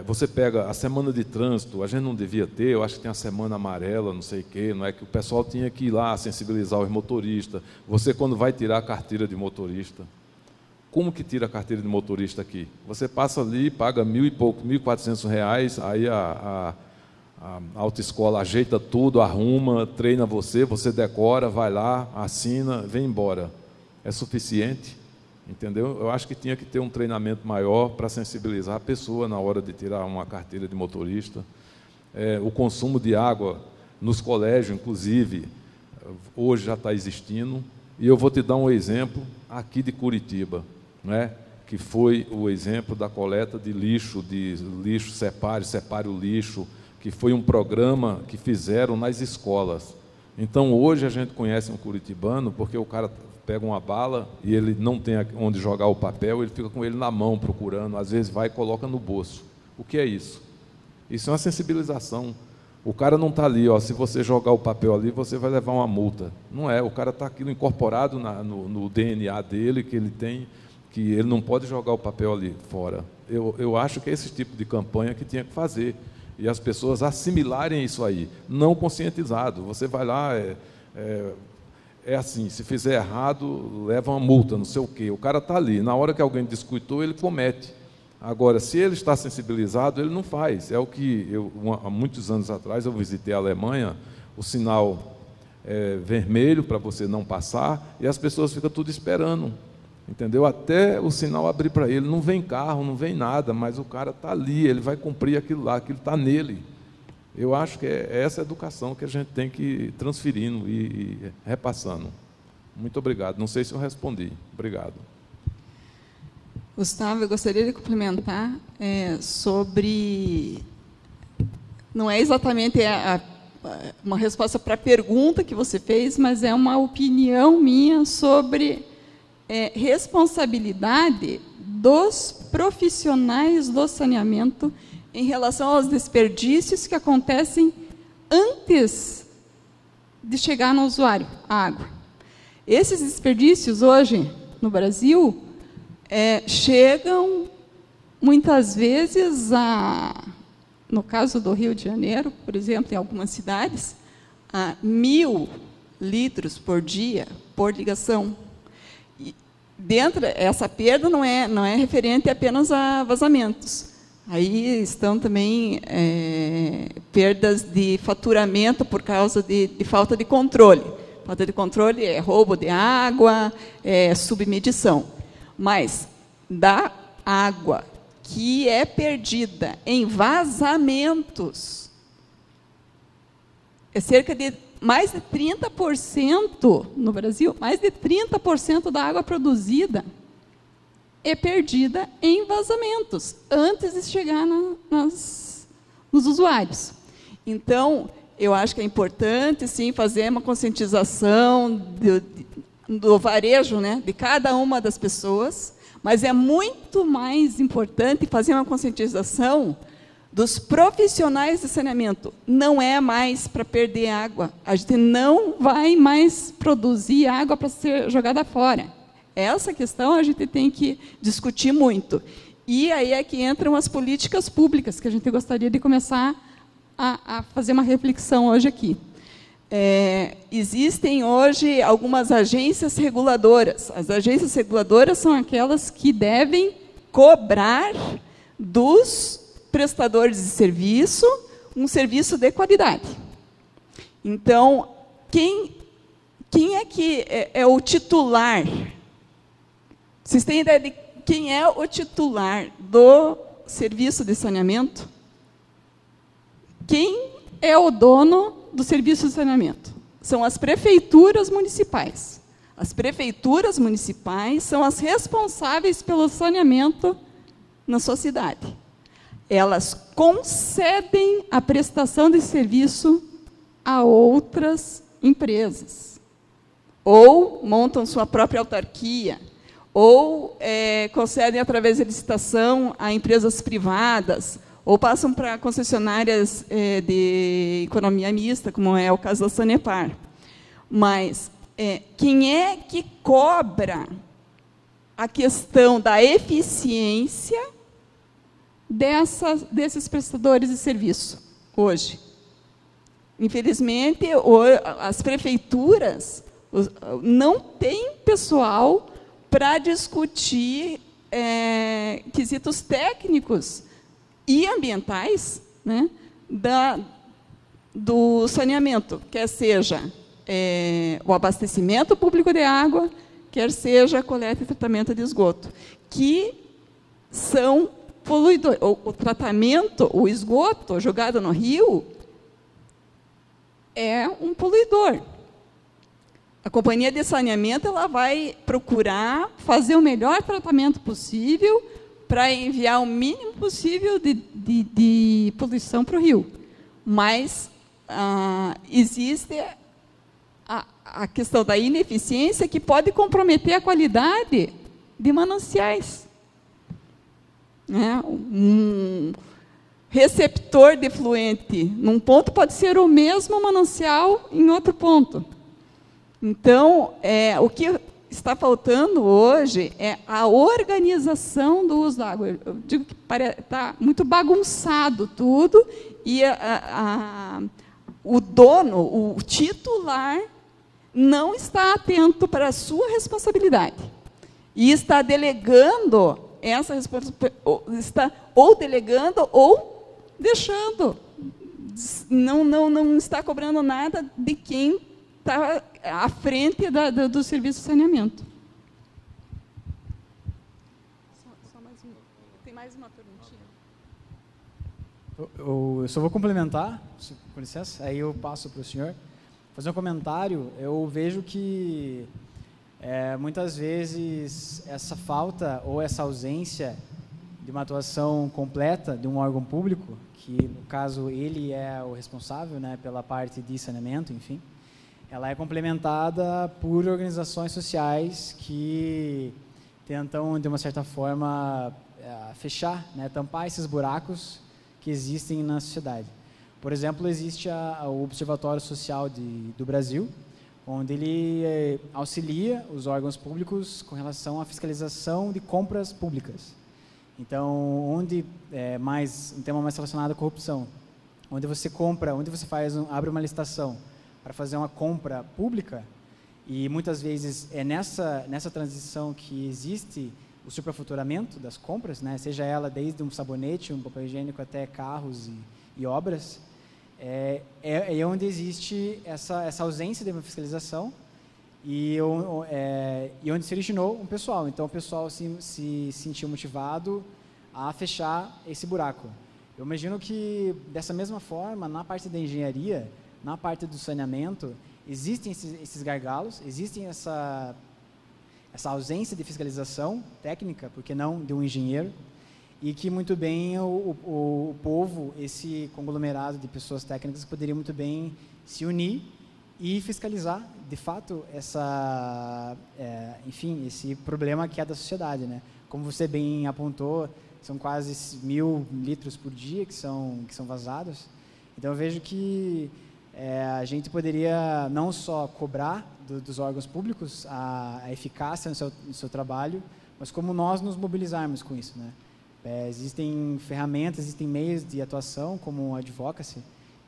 E: você pega a semana de trânsito, a gente não devia ter, eu acho que tem a semana amarela, não sei o quê, não é? Que o pessoal tinha que ir lá sensibilizar os motoristas. Você, quando vai tirar a carteira de motorista, como que tira a carteira de motorista aqui? Você passa ali, paga R$ 1.400, aí a autoescola ajeita tudo, arruma, treina você decora, vai lá, assina, vem embora. É suficiente? Entendeu? Eu acho que tinha que ter um treinamento maior para sensibilizar a pessoa na hora de tirar uma carteira de motorista. O consumo de água nos colégios, inclusive, hoje já está existindo. E eu vou te dar um exemplo aqui de Curitiba, né, que foi o exemplo da coleta de lixo, separe o lixo, que foi um programa que fizeram nas escolas. Então, hoje a gente conhece um curitibano porque o cara pega uma bala e ele não tem onde jogar o papel, ele fica com ele na mão procurando, às vezes vai e coloca no bolso. O que é isso? Isso é uma sensibilização. O cara não está ali, se você jogar o papel ali, você vai levar uma multa. Não é, o cara está aquilo incorporado no DNA dele, que ele tem, que ele não pode jogar o papel ali fora. Eu acho que é esse tipo de campanha que tinha que fazer, e as pessoas assimilarem isso aí, não conscientizado. Você vai lá, é assim, se fizer errado, leva uma multa, não sei o quê. O cara está ali, na hora que alguém discutiu, ele comete. Agora, se ele está sensibilizado, ele não faz. É o que, há muitos anos atrás, eu visitei a Alemanha, o sinal vermelho para você não passar, e as pessoas ficam tudo esperando, entendeu? Até o sinal abrir para ele. Não vem carro, não vem nada, mas o cara está ali, ele vai cumprir aquilo lá, aquilo está nele. Eu acho que é essa educação que a gente tem que ir transferindo e repassando. Muito obrigado. Não sei se eu respondi. Obrigado.
A: Gustavo, eu gostaria de complementar sobre... Não é exatamente uma resposta para a pergunta que você fez, mas é uma opinião minha sobre responsabilidade dos profissionais do saneamento em relação aos desperdícios que acontecem antes de chegar no usuário, a água. Esses desperdícios, hoje, no Brasil, chegam, muitas vezes, no caso do Rio de Janeiro, por exemplo, em algumas cidades, a 1.000 litros por dia, por ligação. E essa perda não é referente apenas a vazamentos. Aí estão também perdas de faturamento por causa de falta de controle. Falta de controle é roubo de água, submedição. Mas da água que é perdida em vazamentos, cerca de mais de 30% no Brasil, mais de 30% da água produzida é perdida em vazamentos, antes de chegar nos usuários. Então, eu acho que é importante, sim, fazer uma conscientização do varejo, né, de cada uma das pessoas, mas é muito mais importante fazer uma conscientização dos profissionais de saneamento. Não é mais para perder água. A gente não vai mais produzir água para ser jogada fora. Essa questão a gente tem que discutir muito. E aí é que entram as políticas públicas, que a gente gostaria de começar a fazer uma reflexão hoje aqui. Existem hoje algumas agências reguladoras. As agências reguladoras são aquelas que devem cobrar dos prestadores de serviço um serviço de qualidade. Então, quem é que é o titular? Vocês têm ideia de quem é o titular do serviço de saneamento? Quem é o dono do serviço de saneamento? São as prefeituras municipais. As prefeituras municipais são as responsáveis pelo saneamento na sua cidade. Elas concedem a prestação de serviço a outras empresas, ou montam sua própria autarquia, ou concedem através de licitação a empresas privadas, ou passam para concessionárias de economia mista, como é o caso da Sanepar. Mas quem é que cobra a questão da eficiência desses prestadores de serviço hoje? Infelizmente, as prefeituras não têm pessoal para discutir quesitos técnicos e ambientais, né, do saneamento, quer seja o abastecimento público de água, quer seja a coleta e tratamento de esgoto, que são poluidores. O tratamento, o esgoto jogado no rio é um poluidor. A companhia de saneamento ela vai procurar fazer o melhor tratamento possível para enviar o mínimo possível de poluição para o rio. Mas existe a questão da ineficiência que pode comprometer a qualidade de mananciais. Um receptor de efluente num ponto pode ser o mesmo manancial em outro ponto. Então, o que está faltando hoje é a organização do uso da água. Eu digo que está muito bagunçado tudo, e o dono, o titular, não está atento para a sua responsabilidade. E está delegando essa responsabilidade, está ou delegando ou deixando. Não está cobrando nada de quem está à frente do serviço de saneamento. Tem mais uma perguntinha?
F: Eu só vou complementar, com licença, aí eu passo para o senhor. Fazer um comentário. Eu vejo que muitas vezes essa falta ou essa ausência de uma atuação completa de um órgão público, que no caso ele é o responsável, né, pela parte de saneamento, enfim, ela é complementada por organizações sociais que tentam, de uma certa forma, fechar, né, tampar esses buracos que existem na sociedade. Por exemplo, existe o Observatório Social do Brasil, onde ele auxilia os órgãos públicos com relação à fiscalização de compras públicas. Então, onde um tema mais relacionado à corrupção, onde você compra, onde você abre uma licitação para fazer uma compra pública, e muitas vezes é nessa transição que existe o superfaturamento das compras, né? Seja ela desde um sabonete, um papel higiênico até carros e obras, é onde existe essa ausência de uma fiscalização e onde se originou um pessoal. Então, o pessoal se sentiu motivado a fechar esse buraco. Eu imagino que, dessa mesma forma, na parte da engenharia, na parte do saneamento, existem esses gargalos, existem essa ausência de fiscalização técnica, porque não de um engenheiro, e que muito bem o povo, esse conglomerado de pessoas técnicas, poderia muito bem se unir e fiscalizar, de fato, enfim, esse problema que é da sociedade, né? Como você bem apontou, são quase 1.000 litros por dia que são vazados. Então, eu vejo que a gente poderia não só cobrar dos órgãos públicos a eficácia no seu trabalho, mas como nós nos mobilizarmos com isso, né? Existem ferramentas, existem meios de atuação, como o advocacy,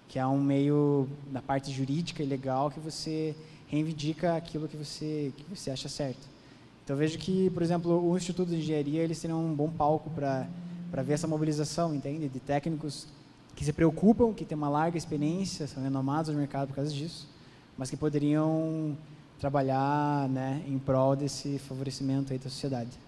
F: que é um meio da parte jurídica e legal que você reivindica aquilo que você acha certo. Então, eu vejo que, por exemplo, o Instituto de Engenharia, eles seriam um bom palco para ver essa mobilização, entende? De técnicos que se preocupam, que têm uma larga experiência, são renomados no mercado por causa disso, mas que poderiam trabalhar, né, em prol desse favorecimento aí da sociedade.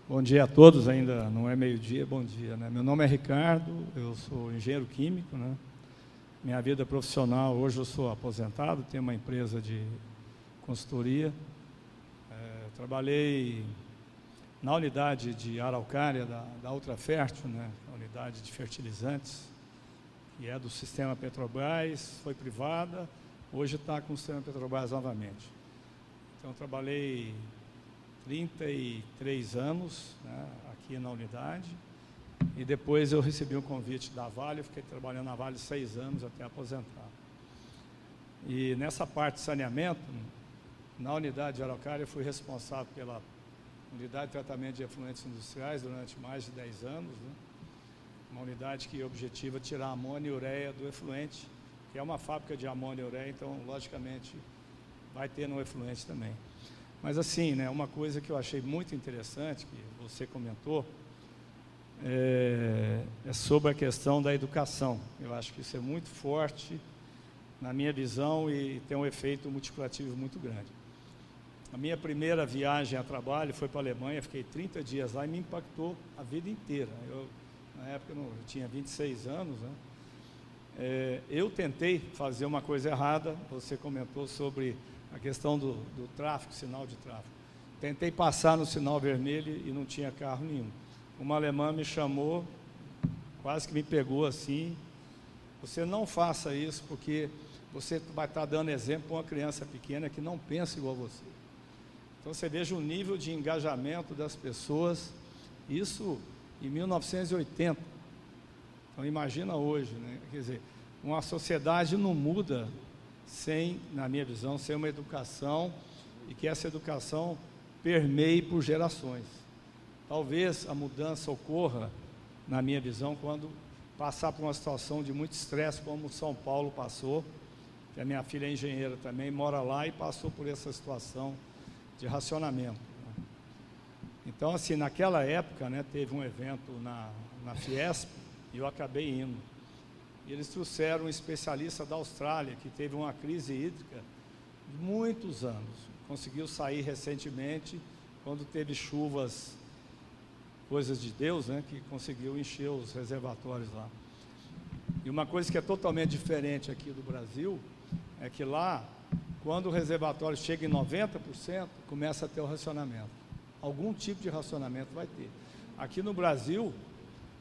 G: Bom dia a todos, ainda não é meio-dia, bom dia, né? Meu nome é Ricardo, eu sou engenheiro químico, né? Minha vida profissional, hoje eu sou aposentado, tenho uma empresa de consultoria. Trabalhei na unidade de Araucária da Ultrafértil, né? A unidade de fertilizantes, que é do sistema Petrobras, foi privada, hoje está com o sistema Petrobras novamente. Então, trabalhei 33 anos, né, aqui na unidade, e depois eu recebi um convite da Vale, eu fiquei trabalhando na Vale 6 anos até aposentar. E nessa parte de saneamento, na unidade de Araucária, eu fui responsável pela unidade de tratamento de efluentes industriais durante mais de 10 anos, né, uma unidade que objetiva tirar amônia e ureia do efluente, que é uma fábrica de amônia e ureia, então, logicamente, vai ter no efluente também. Mas assim, né, uma coisa que eu achei muito interessante, que você comentou, é sobre a questão da educação. Eu acho que isso é muito forte na minha visão e tem um efeito multiplicativo muito grande. A minha primeira viagem a trabalho foi para a Alemanha, fiquei 30 dias lá e me impactou a vida inteira. Na época eu tinha 26 anos, né? Eu tentei fazer uma coisa errada, você comentou sobre a questão do tráfego, sinal de tráfego. Tentei passar no sinal vermelho e não tinha carro nenhum. Uma alemã me chamou, quase que me pegou assim, você não faça isso porque você vai estar dando exemplo para uma criança pequena que não pensa igual a você. Então você veja o nível de engajamento das pessoas, isso em 1980. Então, imagina hoje, né? Quer dizer, uma sociedade não muda sem, na minha visão, sem uma educação, e que essa educação permeie por gerações. Talvez a mudança ocorra, na minha visão, quando passar por uma situação de muito estresse, como São Paulo passou, que a minha filha é engenheira também, mora lá e passou por essa situação de racionamento. Então, assim, naquela época, né, teve um evento na Fiesp, e eu acabei indo. E eles trouxeram um especialista da Austrália, que teve uma crise hídrica de muitos anos. Conseguiu sair recentemente, quando teve chuvas, coisas de Deus, né, que conseguiu encher os reservatórios lá. E uma coisa que é totalmente diferente aqui do Brasil, é que lá, quando o reservatório chega em 90%, começa a ter o racionamento. Algum tipo de racionamento vai ter. Aqui no Brasil,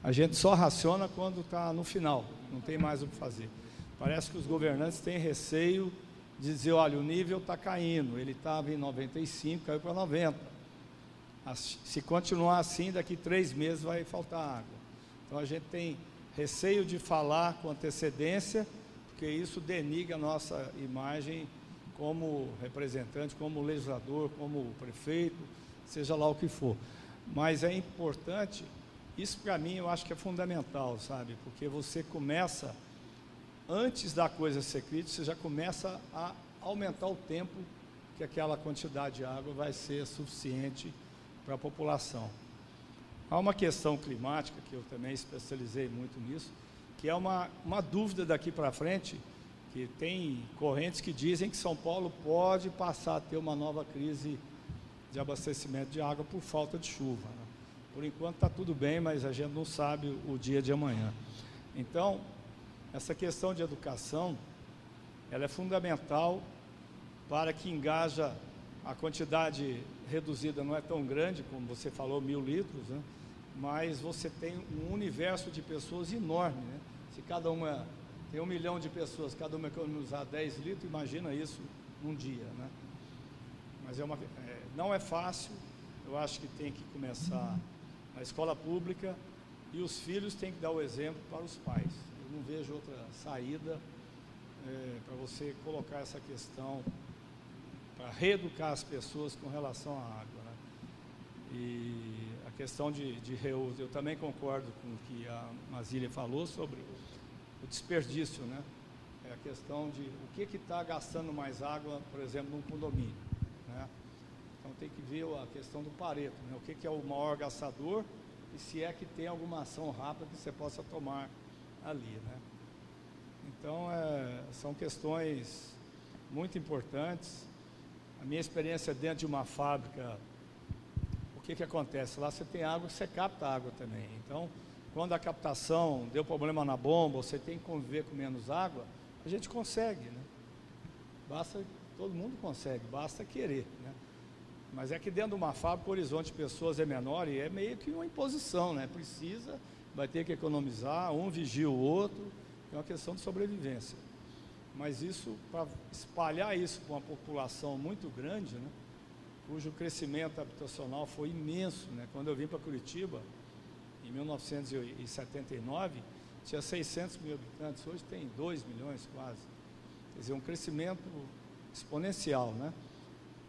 G: a gente só raciona quando está no final, não tem mais o que fazer. Parece que os governantes têm receio de dizer, olha, o nível está caindo, ele estava em 95, caiu para 90. Se continuar assim, daqui 3 meses vai faltar água. Então a gente tem receio de falar com antecedência, porque isso denigra a nossa imagem como representante, como legislador, como prefeito, seja lá o que for. Mas é importante, isso para mim eu acho que é fundamental, sabe? Porque você começa, antes da coisa ser crítica, você já começa a aumentar o tempo que aquela quantidade de água vai ser suficiente para a população. Há uma questão climática, que eu também especializei muito nisso, que é uma dúvida daqui para frente, que tem correntes que dizem que São Paulo pode passar a ter uma nova crise de abastecimento de água por falta de chuva, né? Por enquanto está tudo bem, mas a gente não sabe o dia de amanhã. Então, essa questão de educação, ela é fundamental para que engaja a quantidade reduzida, não é tão grande, como você falou, 1.000 litros, né? Mas você tem um universo de pessoas enorme, né? Se cada uma tem 1 milhão de pessoas, cada uma economizar 10 litros, imagina isso num dia, né? Mas não é fácil, eu acho que tem que começar na escola pública e os filhos têm que dar o exemplo para os pais. Eu não vejo outra saída para você colocar essa questão, para reeducar as pessoas com relação à água, né? E a questão de reuso, eu também concordo com o que a Mazília falou sobre o desperdício, né? É a questão de o que está gastando mais água, por exemplo, num condomínio, né? Então tem que ver a questão do Pareto, né? O que é o maior gastador e se é que tem alguma ação rápida que você possa tomar ali, né? Então são questões muito importantes. A minha experiência dentro de uma fábrica, o que acontece? Lá você tem água, você capta água também. Então, quando a captação deu problema na bomba, você tem que conviver com menos água, a gente consegue, né? Todo mundo consegue, basta querer, né? Mas é que dentro de uma fábrica o horizonte de pessoas é menor e é meio que uma imposição, né? Precisa, vai ter que economizar, um vigia o outro, é uma questão de sobrevivência. Mas isso, para espalhar isso para uma população muito grande, né, cujo crescimento habitacional foi imenso, né? Quando eu vim para Curitiba, em 1979, tinha 600 mil habitantes, hoje tem 2 milhões quase. Quer dizer, um crescimento exponencial, né?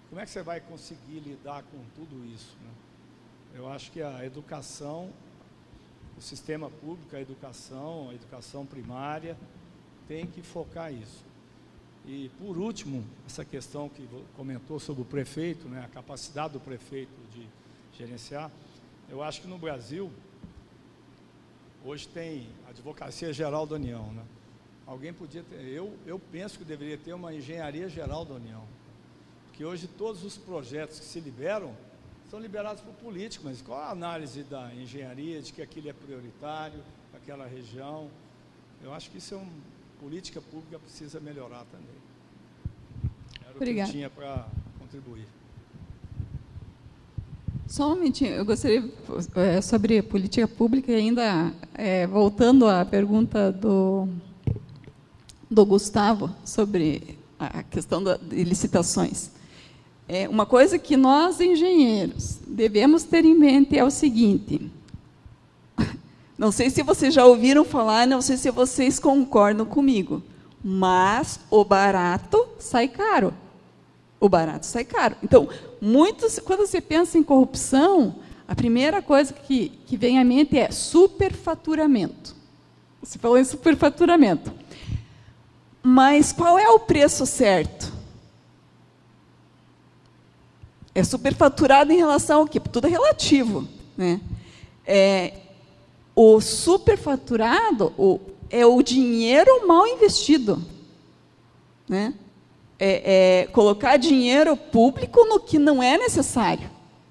G: Como é que você vai conseguir lidar com tudo isso, né? Eu acho que a educação, o sistema público, a educação primária, tem que focar isso. E, por último, essa questão que comentou sobre o prefeito, né, a capacidade do prefeito de gerenciar, eu acho que no Brasil, hoje tem a Advocacia Geral da União, né? Alguém podia ter, eu penso que deveria ter uma Engenharia Geral da União, porque hoje todos os projetos que se liberam, são liberados por políticos, mas qual a análise da engenharia, de que aquilo é prioritário, aquela região? Eu acho que isso política pública precisa melhorar também. Era o que eu tinha para contribuir.
A: Só um momentinho, eu gostaria, sobre política pública, ainda voltando à pergunta do Gustavo, sobre a questão de licitações. Uma coisa que nós, engenheiros, devemos ter em mente é o seguinte:
H: Não sei se vocês já ouviram falar, não sei se vocês concordam comigo, mas o barato sai caro. O barato sai caro. Então, quando você pensa em corrupção, a primeira coisa que vem à mente é superfaturamento. Você falou em superfaturamento. Mas qual é o preço certo? É superfaturado em relação ao quê? Tudo é relativo, né? O superfaturado é o dinheiro mal investido, né? Colocar dinheiro público no que não é necessário.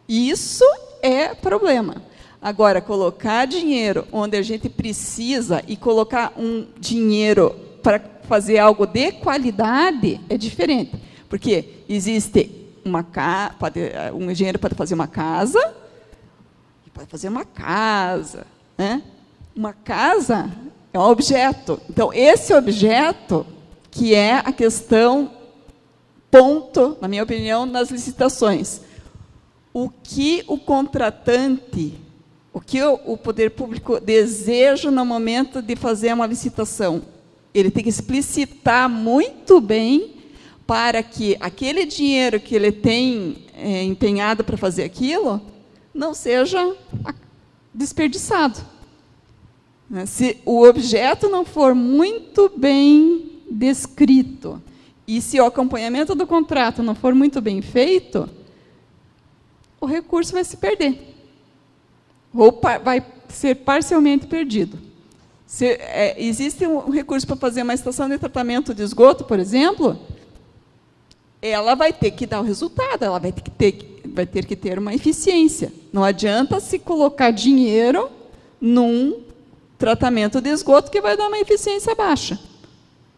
H: Isso é problema. Agora, colocar dinheiro onde a gente precisa e colocar um dinheiro para fazer algo de qualidade é diferente. Porque existe um engenheiro pode fazer uma casa, e pode fazer uma casa, né? Uma casa é um objeto. Então, esse objeto que é a questão, ponto, na minha opinião, nas licitações. O que o contratante, o que o poder público deseja no momento de fazer uma licitação? Ele tem que explicitar muito bem para que aquele dinheiro que ele tem empenhado para fazer aquilo não seja desperdiçado. Se o objeto não for muito bem descrito e se o acompanhamento do contrato não for muito bem feito, o recurso vai se perder. Ou vai ser parcialmente perdido. Existe um recurso para fazer uma estação de tratamento de esgoto, por exemplo, ela vai ter que dar o resultado, ela vai ter que ter uma eficiência. Não adianta se colocar dinheiro num tratamento de esgoto que vai dar uma eficiência baixa.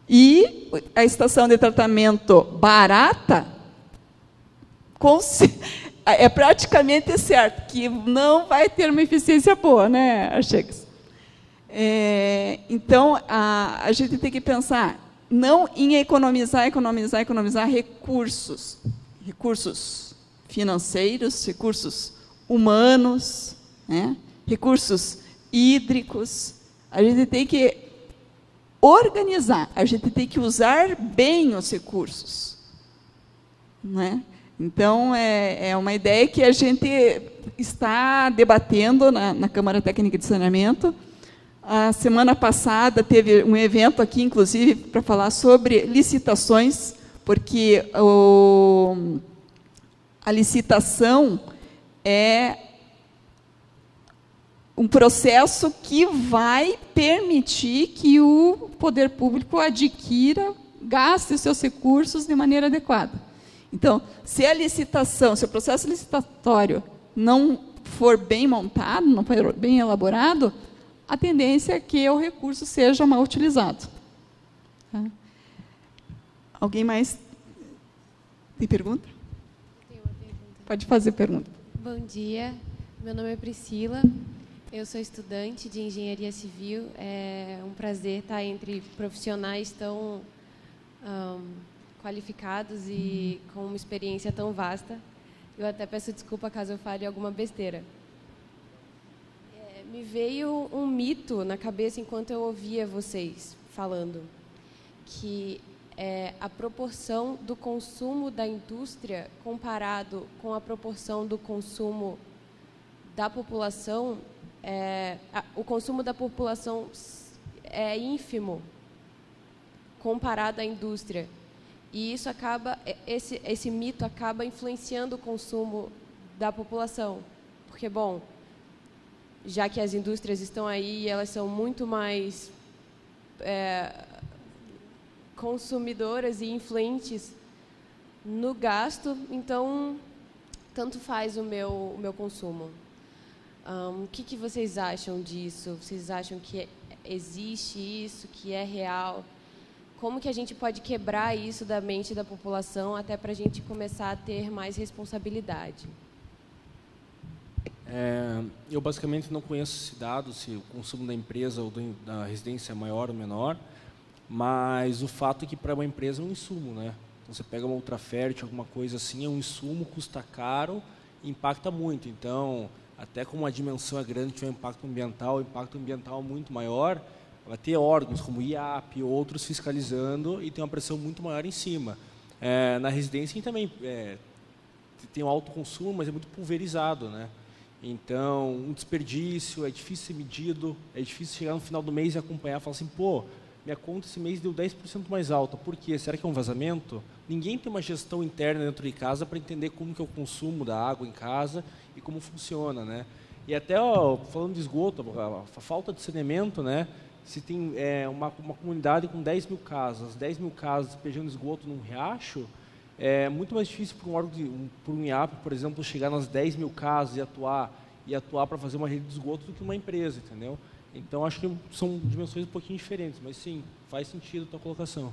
H: E a estação de tratamento barata é praticamente certo que não vai ter uma eficiência boa, né, Archegas? Então, a gente tem que pensar não em economizar recursos financeiros, recursos humanos, né? Recursos hídricos. A gente tem que organizar, a gente tem que usar bem os recursos, né? Então, é uma ideia que a gente está debatendo na Câmara Técnica de Saneamento. A semana passada teve um evento aqui, inclusive, para falar sobre licitações, porque a licitação é um processo que vai permitir que o poder público adquira, gaste os seus recursos de maneira adequada. Então, se o processo licitatório não for bem montado, não for bem elaborado, a tendência é que o recurso seja mal utilizado. Tá? Alguém mais tem pergunta?
I: Tenho uma pergunta.
H: Pode fazer pergunta.
I: Bom dia, meu nome é Priscila, eu sou estudante de Engenharia Civil. É um prazer estar entre profissionais tão qualificados e com uma experiência tão vasta. Eu até peço desculpa caso eu fale alguma besteira. Me veio um mito na cabeça enquanto eu ouvia vocês falando, que a proporção do consumo da indústria comparado com a proporção do consumo da população, o consumo da população é ínfimo comparado à indústria. E isso esse mito acaba influenciando o consumo da população. Porque, bom, já que as indústrias estão aí, elas são muito mais consumidoras e influentes no gasto, então, tanto faz o meu consumo. O que vocês acham disso? Vocês acham que existe isso, que é real? Como que a gente pode quebrar isso da mente da população até para a gente começar a ter mais responsabilidade?
J: Eu basicamente não conheço esse dado, se o consumo da empresa ou da residência é maior ou menor, mas o fato é que para uma empresa é um insumo, né? Então, você pega uma ultrafértil, alguma coisa assim, é um insumo, custa caro, impacta muito. Então, até como a dimensão é grande, tiver um impacto ambiental, o impacto ambiental muito maior, vai ter órgãos como o IAP, outros fiscalizando e tem uma pressão muito maior em cima. Na residência também tem um alto consumo, mas é muito pulverizado, né? Então, um desperdício, é difícil ser medido, é difícil chegar no final do mês e acompanhar e falar assim, pô, minha conta esse mês deu 10% mais alta. Por quê? Será que é um vazamento? Ninguém tem uma gestão interna dentro de casa para entender como que é o consumo da água em casa e como funciona, né? E até, falando de esgoto, a falta de saneamento, né? Se tem uma comunidade com 10 mil casas, 10 mil casas despejando esgoto num riacho, é muito mais difícil para um órgão, para um IAP, por exemplo, chegar nas 10 mil casas e atuar para fazer uma rede de esgoto do que uma empresa, entendeu? Então, acho que são dimensões um pouquinho diferentes, mas sim, faz sentido a tua colocação.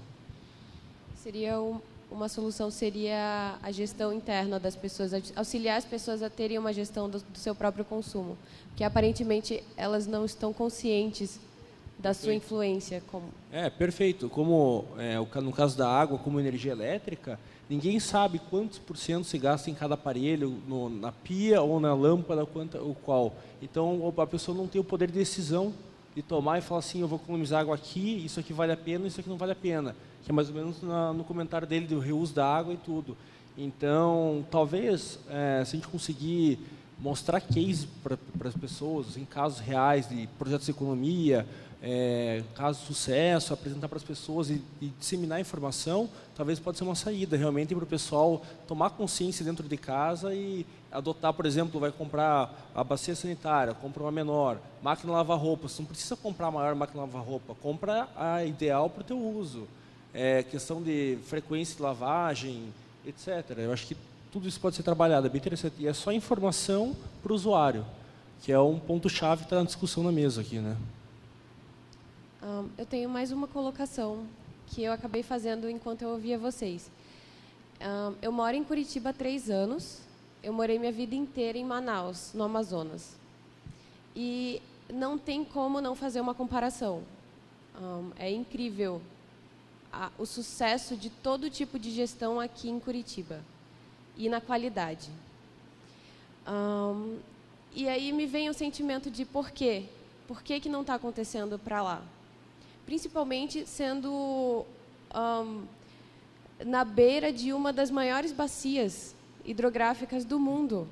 I: Seria uma solução seria a gestão interna das pessoas, auxiliar as pessoas a terem uma gestão do seu próprio consumo, porque aparentemente elas não estão conscientes da sua influência.
J: Perfeito. Como no caso da água, como energia elétrica, ninguém sabe quantos % se gasta em cada aparelho, na pia ou na lâmpada, o qual. Então, a pessoa não tem o poder de decisão de tomar e falar assim, eu vou economizar água aqui, isso aqui vale a pena, isso aqui não vale a pena. Que é mais ou menos no comentário dele do reuso da água e tudo. Então, talvez, se a gente conseguir mostrar cases para as pessoas, em casos reais de projetos de economia, casos de sucesso, apresentar para as pessoas e disseminar informação, talvez pode ser uma saída realmente para o pessoal tomar consciência dentro de casa e adotar, por exemplo, vai comprar a bacia sanitária, compra uma menor, máquina de lavar roupa, você não precisa comprar a maior máquina de lavar roupa, compra a ideal para o teu uso. Questão de frequência de lavagem, etc. Eu acho que tudo isso pode ser trabalhado, é bem interessante. E é só informação para o usuário, que é um ponto-chave que está na discussão na mesa aqui, né?
I: Eu tenho mais uma colocação que eu acabei fazendo enquanto eu ouvia vocês. Eu moro em Curitiba há 3 anos. Eu morei minha vida inteira em Manaus, no Amazonas. E não tem como não fazer uma comparação. É incrível o sucesso de todo tipo de gestão aqui em Curitiba e na qualidade. E aí me vem o sentimento de por quê? Por que não está acontecendo para lá? Principalmente sendo na beira de uma das maiores bacias hidrográficas do mundo.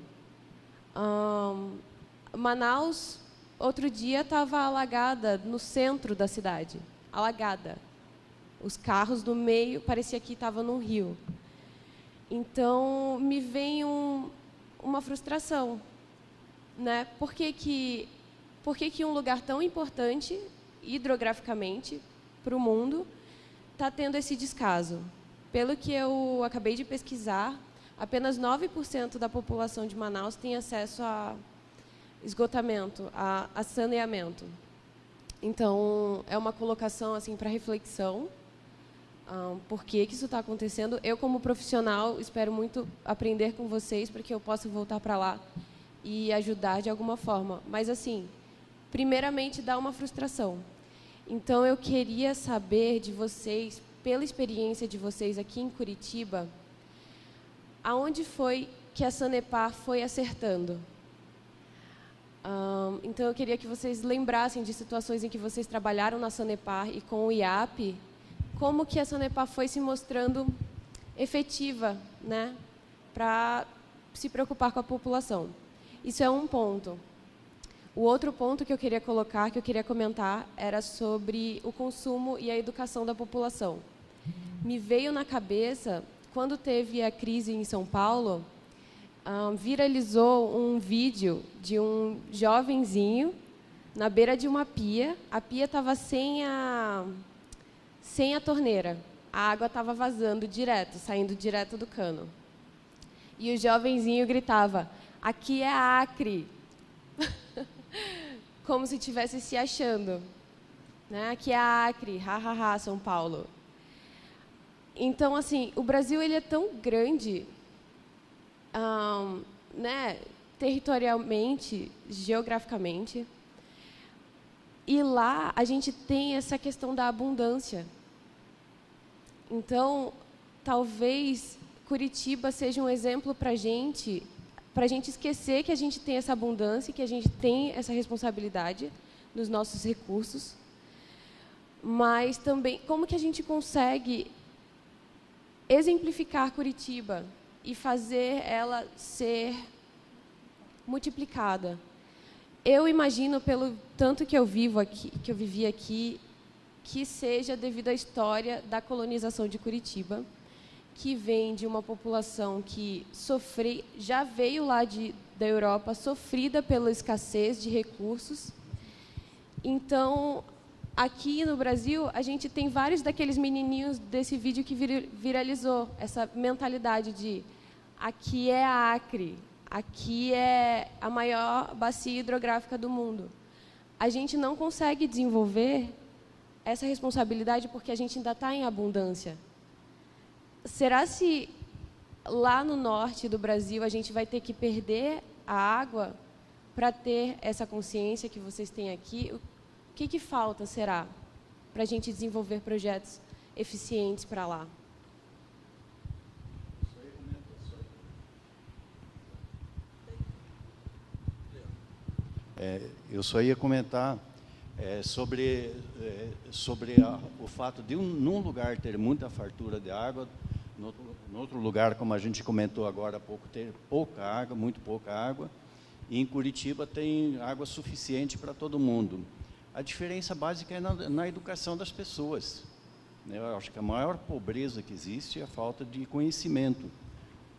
I: Manaus, outro dia, estava alagada no centro da cidade, alagada. Os carros do meio, parecia que estavam num rio. Então, me vem uma frustração, né? Por que um lugar tão importante, hidrograficamente, para o mundo, está tendo esse descaso? Pelo que eu acabei de pesquisar, apenas 9% da população de Manaus tem acesso a esgotamento, a saneamento. Então, é uma colocação assim, para reflexão. Por que isso está acontecendo? Eu, como profissional, espero muito aprender com vocês para que eu possa voltar para lá e ajudar de alguma forma. Mas, assim, primeiramente, dá uma frustração. Então, eu queria saber de vocês, pela experiência de vocês aqui em Curitiba, aonde foi que a Sanepar foi acertando? Então, eu queria que vocês lembrassem de situações em que vocês trabalharam na Sanepar e com o IAP, como que a Sanepar foi se mostrando efetiva, né, para se preocupar com a população. Isso é um ponto. O outro ponto que eu queria colocar, que eu queria comentar, era sobre o consumo e a educação da população. Me veio na cabeça, quando teve a crise em São Paulo, viralizou um vídeo de um jovenzinho na beira de uma pia. A pia estava sem a torneira. A água estava vazando direto, saindo direto do cano. E o jovenzinho gritava, aqui é Acre. Como se estivesse se achando. Né? Aqui é Acre, ha, São Paulo. Então, assim, o Brasil ele é tão grande, né, territorialmente, geograficamente, e lá a gente tem essa questão da abundância. Então, talvez Curitiba seja um exemplo para a gente para a gente esquecer que a gente tem essa abundância, que a gente tem essa responsabilidade nos nossos recursos, mas também como que a gente consegue exemplificar Curitiba e fazer ela ser multiplicada. Eu imagino, pelo tanto que eu vivi aqui, que seja devido à história da colonização de Curitiba, que vem de uma população que já veio lá da Europa, sofrida pela escassez de recursos. Então, aqui no Brasil, a gente tem vários daqueles menininhos desse vídeo que viralizou, essa mentalidade de aqui é a Acre, aqui é a maior bacia hidrográfica do mundo. A gente não consegue desenvolver essa responsabilidade porque a gente ainda está em abundância. Será se lá no norte do Brasil a gente vai ter que perder a água para ter essa consciência que vocês têm aqui? O que falta, será, para a gente desenvolver projetos eficientes para lá?
C: Eu só ia comentar sobre o fato de num lugar ter muita fartura de água, no outro lugar, como a gente comentou agora há pouco, ter pouca água, muito pouca água, e em Curitiba tem água suficiente para todo mundo. A diferença básica é na educação das pessoas. Eu acho que a maior pobreza que existe é a falta de conhecimento.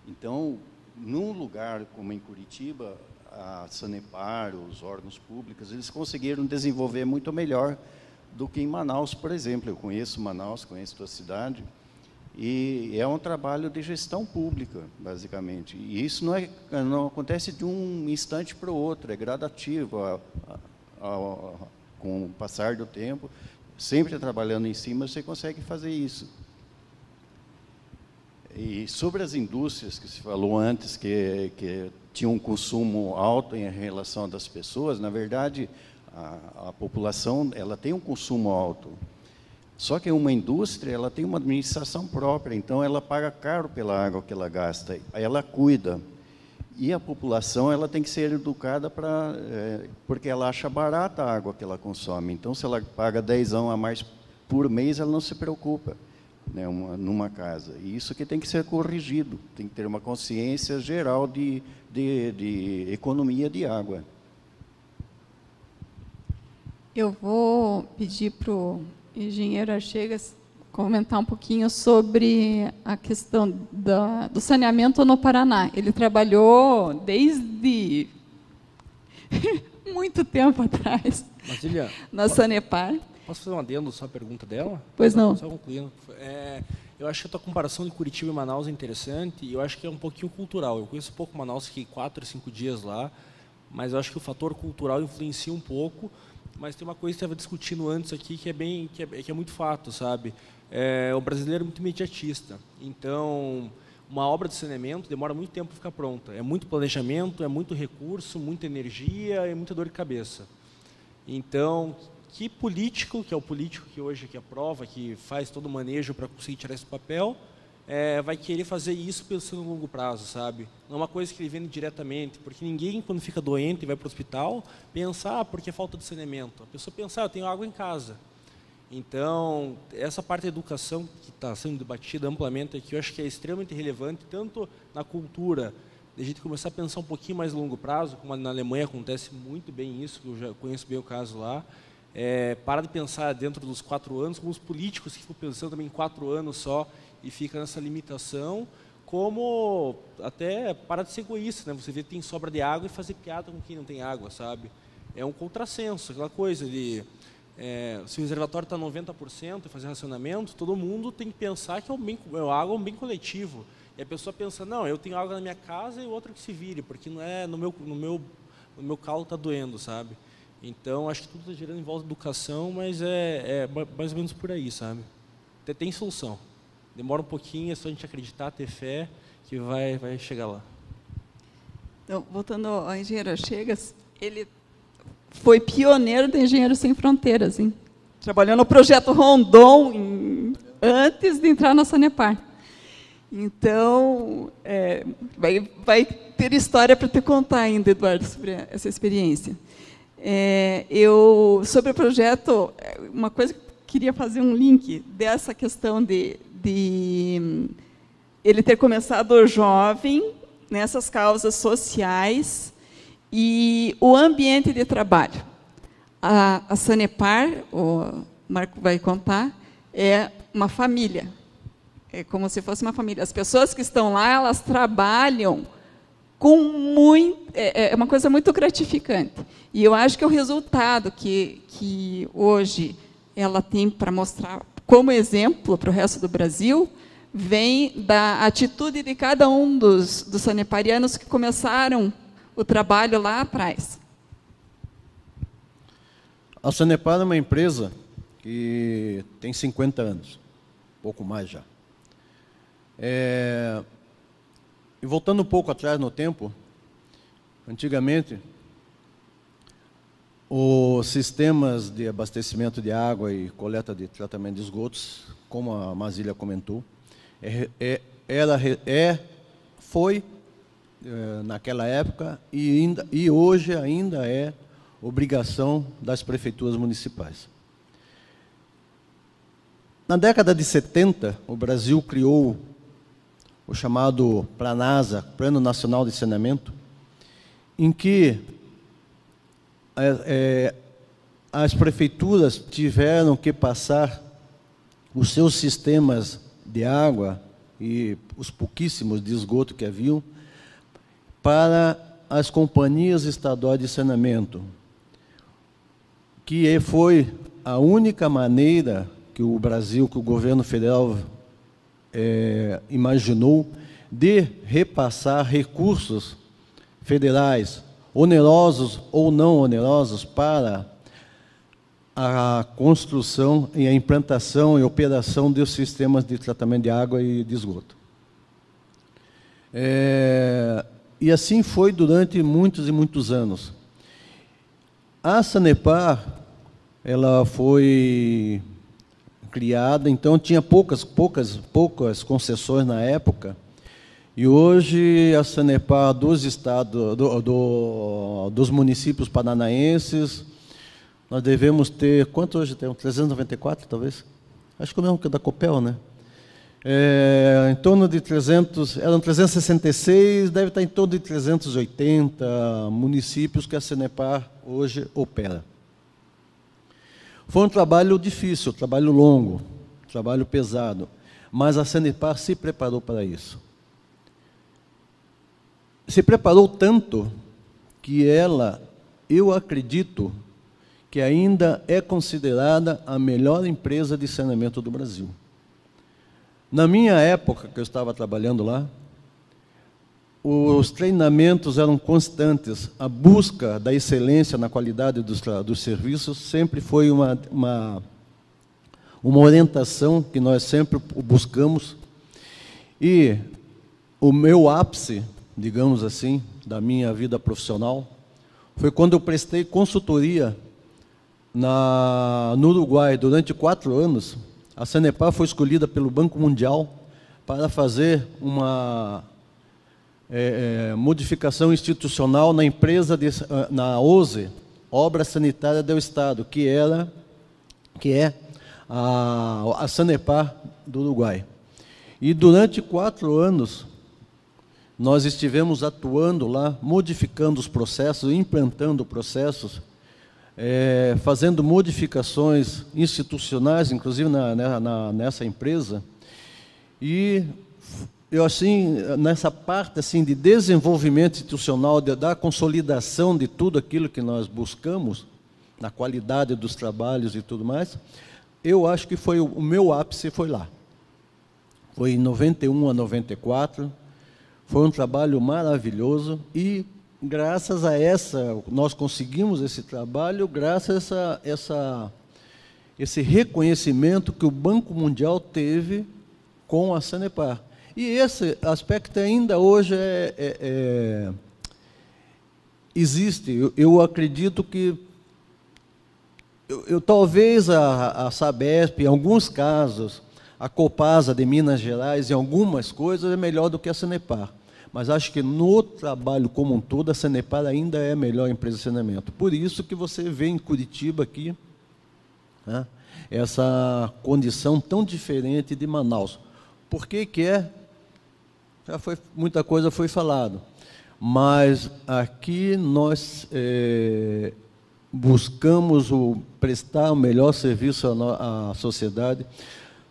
C: Então, num lugar como em Curitiba, a Sanepar, os órgãos públicos, eles conseguiram desenvolver muito melhor do que em Manaus, por exemplo. Eu conheço Manaus, conheço a tua cidade, e é um trabalho de gestão pública, basicamente. E isso não acontece de um instante para o outro, é gradativo, com o passar do tempo, sempre trabalhando em cima, você consegue fazer isso. E sobre as indústrias que se falou antes, que tinham um consumo alto em relação das pessoas, na verdade, a população ela tem um consumo alto. Só que uma indústria ela tem uma administração própria, então ela paga caro pela água que ela gasta, aí ela cuida. E a população ela tem que ser educada porque ela acha barata a água que ela consome. Então, se ela paga 10 a mais por mês, ela não se preocupa, né, numa casa. E isso que tem que ser corrigido, tem que ter uma consciência geral de economia de água.
A: Eu vou pedir para o engenheiro Archegas comentar um pouquinho sobre a questão do saneamento no Paraná. Ele trabalhou desde muito tempo atrás na Sanepar.
J: Posso fazer um adendo só à pergunta dela?
A: Pois não.
J: Só concluindo. Eu acho que a tua comparação de Curitiba e Manaus é interessante e eu acho que é um pouquinho cultural. Eu conheço pouco Manaus, fiquei 4 a 5 dias lá, mas eu acho que o fator cultural influencia um pouco. Mas tem uma coisa que eu estava discutindo antes aqui que é muito fato, sabe? O brasileiro é muito imediatista. Então, uma obra de saneamento demora muito tempo para ficar pronta. É muito planejamento, é muito recurso, muita energia, é muita dor de cabeça. Então, que político, que é o político que hoje que aprova, que faz todo o manejo para conseguir tirar esse papel, vai querer fazer isso pensando no longo prazo, sabe? Não é uma coisa que ele vende diretamente, porque ninguém, quando fica doente e vai para o hospital, pensa, porque é falta de saneamento. A pessoa pensa, eu tenho água em casa. Então, essa parte da educação que está sendo debatida amplamente aqui, eu acho que é extremamente relevante, tanto na cultura, de a gente começar a pensar um pouquinho mais a longo prazo, como na Alemanha acontece muito bem isso, que eu já conheço bem o caso lá. Para de pensar dentro dos 4 anos, como os políticos que ficam pensando também em 4 anos só e fica nessa limitação, como até para de ser egoísta, né? Você vê que tem sobra de água e fazer piada com quem não tem água, sabe? É um contrassenso, aquela coisa de se o reservatório está 90% e fazer racionamento, todo mundo tem que pensar que a água é um bem coletivo. E a pessoa pensa, não, eu tenho água na minha casa e o outro que se vire, porque não é no meu calo está doendo, sabe? Então, acho que tudo está girando em volta da educação, mas é mais ou menos por aí, sabe? Tem solução. Demora um pouquinho, é só a gente acreditar, ter fé, que vai chegar lá.
A: Então, voltando ao engenheiro Archegas, ele foi pioneiro do Engenheiros Sem Fronteiras, hein? Trabalhou no projeto Rondon antes de entrar na Sanepar.
H: Então, vai ter história para te contar ainda, Eduardo, sobre essa experiência. Sobre o projeto, uma coisa que eu queria fazer um link dessa questão de ele ter começado jovem nessas causas sociais e o ambiente de trabalho. A Sanepar, o Marco vai contar, é uma família. É como se fosse uma família. As pessoas que estão lá, elas trabalham com muito... É uma coisa muito gratificante. E eu acho que o resultado que hoje ela tem para mostrar como exemplo para o resto do Brasil vem da atitude de cada um dos saneparianos que começaram o trabalho lá atrás.
B: A Sanepar é uma empresa que tem 50 anos, pouco mais já. E voltando um pouco atrás no tempo, antigamente, os sistemas de abastecimento de água e coleta de tratamento de esgotos, como a Mazília comentou, foi naquela época e hoje ainda é obrigação das prefeituras municipais. Na década de 70, o Brasil criou o chamado PRANASA, Plano Nacional de Saneamento, em que as prefeituras tiveram que passar os seus sistemas de água e os pouquíssimos de esgoto que haviam para as companhias estaduais de saneamento, que foi a única maneira que o Brasil, que o governo federal imaginou de repassar recursos federais, onerosos ou não onerosos, para a construção e a implantação e operação dos sistemas de tratamento de água e de esgoto. E assim foi durante muitos e muitos anos. A Sanepar, ela foi criada, então tinha poucas concessões na época, e hoje a Sanepar dos estados, dos municípios paranaenses, nós devemos ter, quanto hoje temos? 394, talvez? Acho que é o mesmo que da Copel, né? Em torno de 300, eram 366, deve estar em torno de 380 municípios que a Sanepar hoje opera. Foi um trabalho difícil, trabalho longo, trabalho pesado, mas a Sanepar se preparou para isso. Se preparou tanto que ela, eu acredito, que ainda é considerada a melhor empresa de saneamento do Brasil. Na minha época, que eu estava trabalhando lá, os treinamentos eram constantes, a busca da excelência na qualidade dos serviços sempre foi uma orientação que nós sempre buscamos. E o meu ápice, digamos assim, da minha vida profissional, foi quando eu prestei consultoria no Uruguai durante 4 anos. A Sanepar foi escolhida pelo Banco Mundial para fazer uma modificação institucional na empresa, na OSE, Obra Sanitária do Estado, que é a Sanepar do Uruguai. E durante 4 anos, nós estivemos atuando lá, modificando os processos, implantando processos, fazendo modificações institucionais, inclusive nessa empresa. E eu, assim, nessa parte assim, de desenvolvimento institucional, da consolidação de tudo aquilo que nós buscamos, na qualidade dos trabalhos e tudo mais, eu acho que foi o meu ápice foi lá. Foi em 91 a 94, foi um trabalho maravilhoso e, graças a nós conseguimos esse trabalho, graças a esse reconhecimento que o Banco Mundial teve com a Sanepar. E esse aspecto ainda hoje existe. Eu acredito que talvez a Sabesp, em alguns casos, A Copasa de Minas Gerais, em algumas coisas, é melhor do que a Sanepar. Mas acho que no trabalho como um todo, a Sanepar ainda é a melhor empresa de saneamento. Por isso que você vê em Curitiba aqui, né, essa condição tão diferente de Manaus. Por que que é? Já foi, muita coisa foi falado. Mas aqui nós buscamos prestar o melhor serviço à sociedade.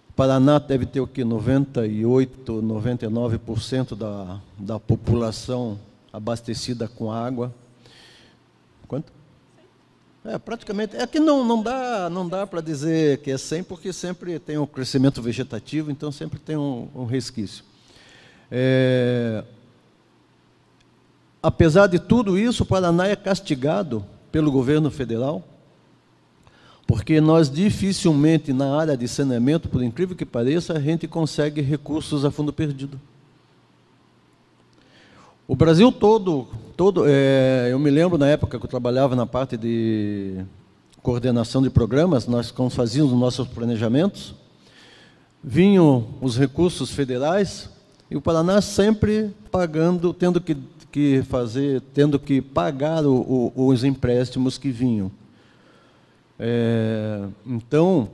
B: O Paraná deve ter o que? 98%, 99% da população abastecida com água. Quanto? Praticamente. É que não dá para dizer que é 100%, porque sempre tem um crescimento vegetativo, então sempre tem um resquício. Apesar de tudo isso, o Paraná é castigado pelo governo federal, porque nós dificilmente, na área de saneamento, por incrível que pareça, a gente consegue recursos a fundo perdido. O Brasil todo, eu me lembro na época que eu trabalhava na parte de coordenação de programas, nós fazíamos nossos planejamentos, vinham os recursos federais, e o Paraná sempre pagando, tendo que pagar os empréstimos que vinham. Então,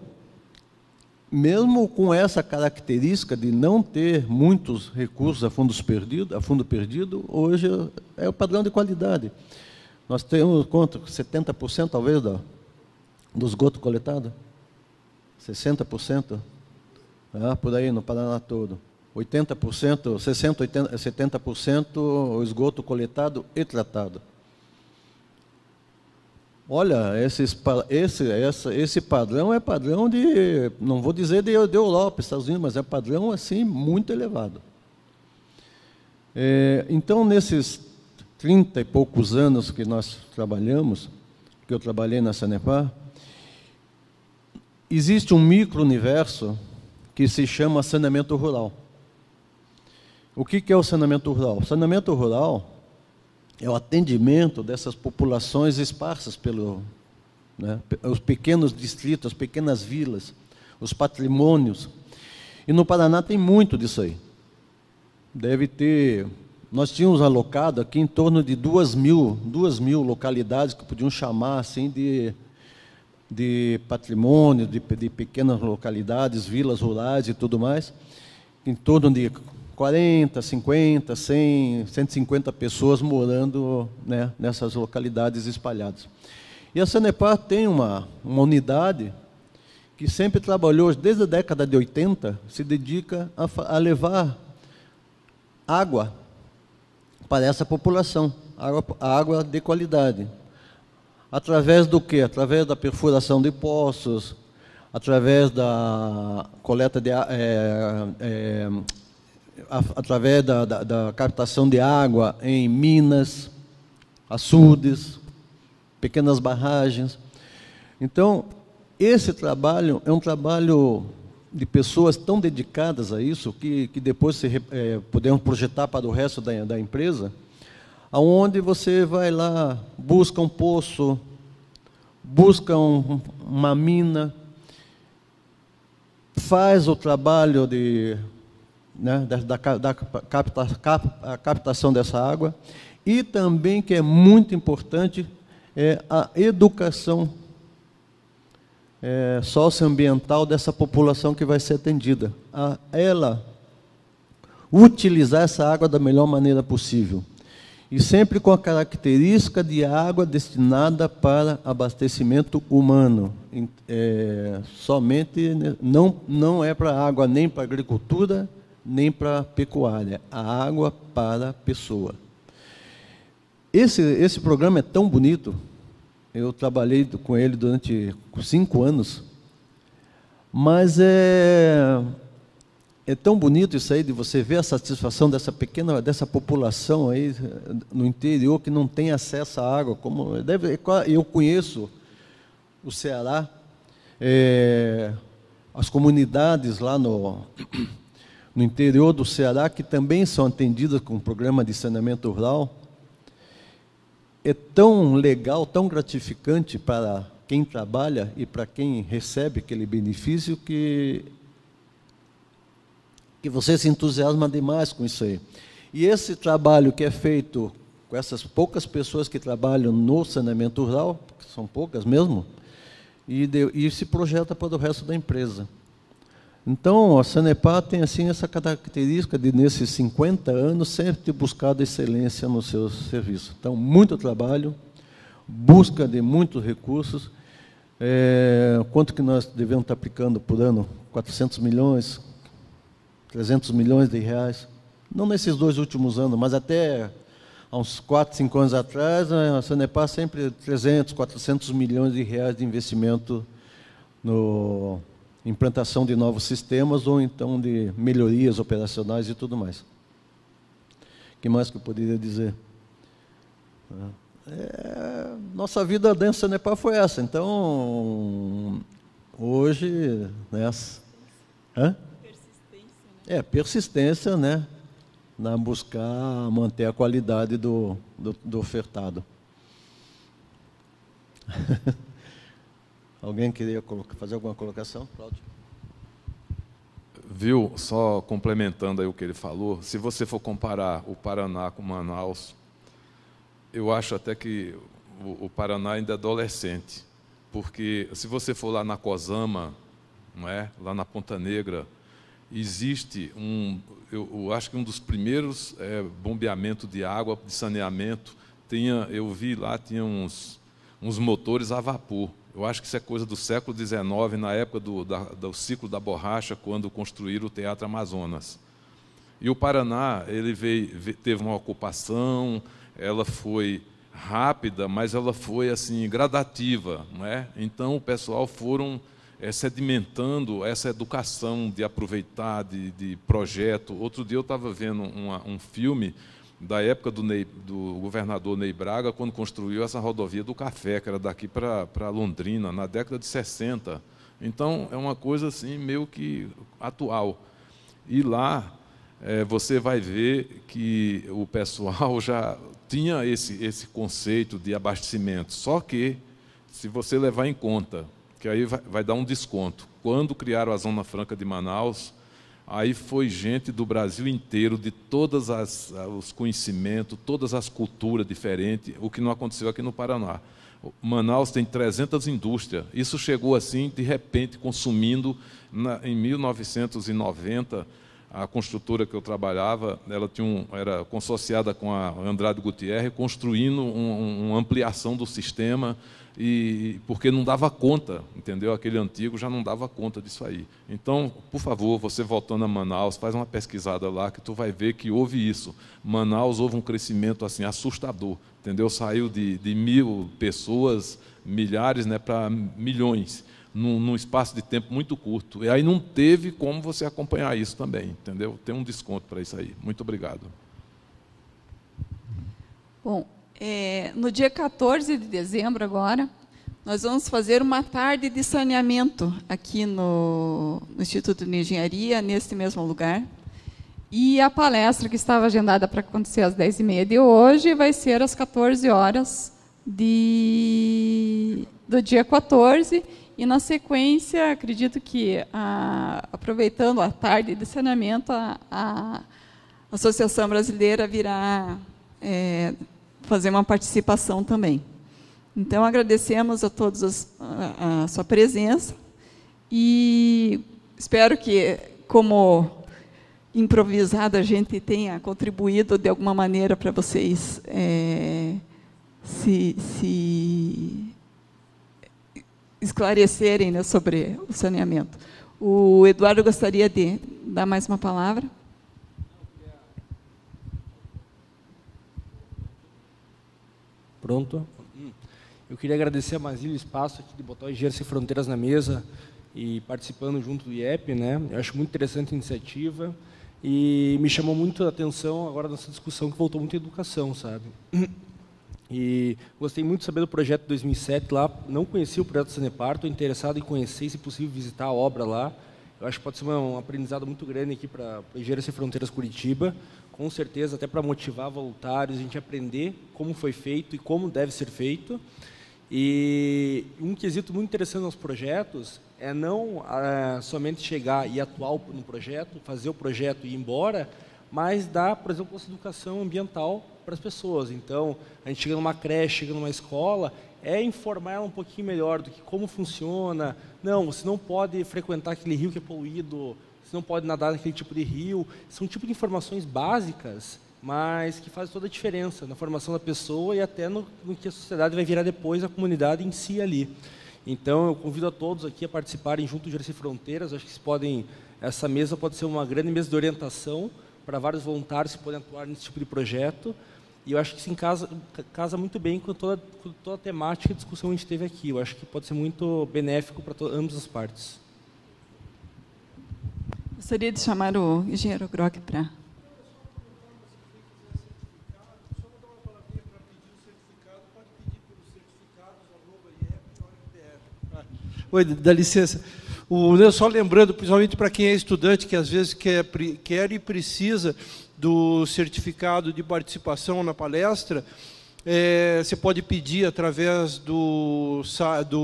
B: mesmo com essa característica de não ter muitos recursos a fundo perdido, hoje é o padrão de qualidade. Nós temos quanto? 70% talvez do esgoto coletado? 60%? Por aí no Paraná todo. 80%, 60%, 70% o esgoto coletado e tratado. Olha, esse padrão é padrão de, não vou dizer de Europa, Estados Unidos, mas é padrão assim muito elevado. Então, nesses 30 e poucos anos que nós trabalhamos, que eu trabalhei na Sanepar, existe um micro-universo que se chama saneamento rural. O que é o saneamento rural? O saneamento rural é o atendimento dessas populações esparsas os pequenos distritos, as pequenas vilas, os patrimônios. E no Paraná tem muito disso aí. Nós tínhamos alocado aqui em torno de 2.000 localidades que podiam chamar assim de patrimônio, de pequenas localidades, vilas rurais e tudo mais, em torno de 40, 50, 100, 150 pessoas morando, né, nessas localidades espalhadas. E a Sanepar tem uma unidade que sempre trabalhou, desde a década de 80, se dedica a levar água para essa população, água de qualidade. Através do quê? Através da perfuração de poços, através da coleta de através da captação de água em minas, açudes, pequenas barragens. Então, esse trabalho é um trabalho de pessoas tão dedicadas a isso, que depois podemos projetar para o resto da empresa, aonde você vai lá, busca um poço, busca uma mina, faz o trabalho da captação dessa água, e também, que é muito importante, é a educação socioambiental dessa população que vai ser atendida, a ela utilizar essa água da melhor maneira possível, e sempre com a característica de água destinada para abastecimento humano. Somente não é para água nem para agricultura, nem para pecuária, a água para a pessoa. Esse programa é tão bonito, eu trabalhei com ele durante 5 anos, mas é tão bonito isso aí, de você ver a satisfação dessa população aí no interior que não tem acesso à água. Eu conheço o Ceará, as comunidades lá no interior do Ceará, que também são atendidas com o programa de saneamento rural. É tão legal, tão gratificante para quem trabalha e para quem recebe aquele benefício, que que você se entusiasma demais com isso aí. E esse trabalho que é feito com essas poucas pessoas que trabalham no saneamento rural, que são poucas mesmo, e se projeta para o resto da empresa. Então, a Sanepar tem assim essa característica de, nesses 50 anos, sempre ter buscado excelência no seu serviço. Então, muito trabalho, busca de muitos recursos. Quanto que nós devemos estar aplicando por ano? 400 milhões, 300 milhões de reais. Não nesses 2 últimos anos, mas até há uns 4, 5 anos atrás, a Sanepar sempre 300, 400 milhões de reais de investimento no implantação de novos sistemas ou então de melhorias operacionais e tudo mais. O que mais que eu poderia dizer? Nossa vida dentro da Sanepar foi essa. Então, hoje... persistência, né? Na buscar manter a qualidade do ofertado. Alguém queria fazer alguma colocação, Cláudio?
E: Viu, só complementando aí o que ele falou, se você for comparar o Paraná com Manaus, eu acho até que o Paraná ainda é adolescente, porque se você for lá na Cosama, não é? Lá na Ponta Negra, existe eu acho que um dos primeiros bombeamentos de água, de saneamento, eu vi lá, tinha uns motores a vapor. Eu acho que isso é coisa do século XIX, na época do ciclo da borracha, quando construíram o Teatro Amazonas. E o Paraná, ele teve uma ocupação, ela foi rápida, mas ela foi assim gradativa, não é? Então o pessoal foram sedimentando essa educação de aproveitar, de projeto. Outro dia eu estava vendo um filme da época do governador Ney Braga, quando construiu essa rodovia do café, que era daqui para Londrina, na década de 60. Então, é uma coisa assim, meio que atual. E lá, você vai ver que o pessoal já tinha esse conceito de abastecimento, só que, se você levar em conta, que aí vai dar um desconto. Quando criaram a Zona Franca de Manaus, aí foi gente do Brasil inteiro, de todos os conhecimentos, todas as culturas diferentes, o que não aconteceu aqui no Paraná. Manaus tem 300 indústrias. Isso chegou assim, de repente, consumindo, em 1990, a construtora que eu trabalhava, ela era consorciada com a Andrade Gutierrez, construindo uma ampliação do sistema, porque não dava conta, entendeu? Aquele antigo já não dava conta disso aí. Então, por favor, você voltando a Manaus, faz uma pesquisada lá, que tu vai ver que houve isso. Manaus houve um crescimento assim assustador, entendeu? Saiu de 1.000 pessoas, milhares, né, para milhões, num espaço de tempo muito curto. E aí não teve como você acompanhar isso também, entendeu? Tem um desconto para isso aí. Muito obrigado.
H: Bom, no dia 14 de dezembro agora, nós vamos fazer uma tarde de saneamento aqui no Instituto de Engenharia, neste mesmo lugar. E a palestra que estava agendada para acontecer às 10h30 de hoje vai ser às 14 horas do dia 14. E, na sequência, acredito que, aproveitando a tarde de saneamento, a Associação Brasileira virá fazer uma participação também. Então, agradecemos a todos a sua presença e espero que, como improvisado, a gente tenha contribuído de alguma maneira para vocês se esclarecerem, né, sobre o saneamento. O Eduardo gostaria de dar mais uma palavra.
J: Pronto. Eu queria agradecer a Masília o espaço aqui de botar o Engenheiros Sem Fronteiras na mesa e participando junto do IEP, né? Eu acho muito interessante a iniciativa e me chamou muito a atenção agora nessa discussão que voltou muito à educação, sabe? E gostei muito de saber do projeto de 2007 lá, não conhecia o projeto Sanepar, estou interessado em conhecer e, se possível, visitar a obra lá. Eu acho que pode ser um aprendizado muito grande aqui para Engenheiros Sem Fronteiras Curitiba, com certeza até para motivar voluntários, a gente aprender como foi feito e como deve ser feito. E um quesito muito interessante nos projetos é não somente chegar e atuar no projeto, fazer o projeto e ir embora, mas dar, por exemplo, essa educação ambiental para as pessoas. Então, a gente chega numa creche, chega numa escola, é informar ela um pouquinho melhor do que como funciona. Não, você não pode frequentar aquele rio que é poluído, você não pode nadar naquele tipo de rio. São um tipo de informações básicas, mas que fazem toda a diferença na formação da pessoa e até no que a sociedade vai virar depois, a comunidade em si ali. Então, eu convido a todos aqui a participarem junto do Juraci Fronteiras. Acho que essa mesa pode ser uma grande mesa de orientação para vários voluntários que podem atuar nesse tipo de projeto. E eu acho que isso casa muito bem com toda a temática e discussão que a gente teve aqui. Eu acho que pode ser muito benéfico para ambas as partes.
H: Gostaria de chamar o engenheiro Grock para...
K: Oi, dá licença. Só lembrando, principalmente para quem é estudante, que às vezes quer e precisa do certificado de participação na palestra, você pode pedir através do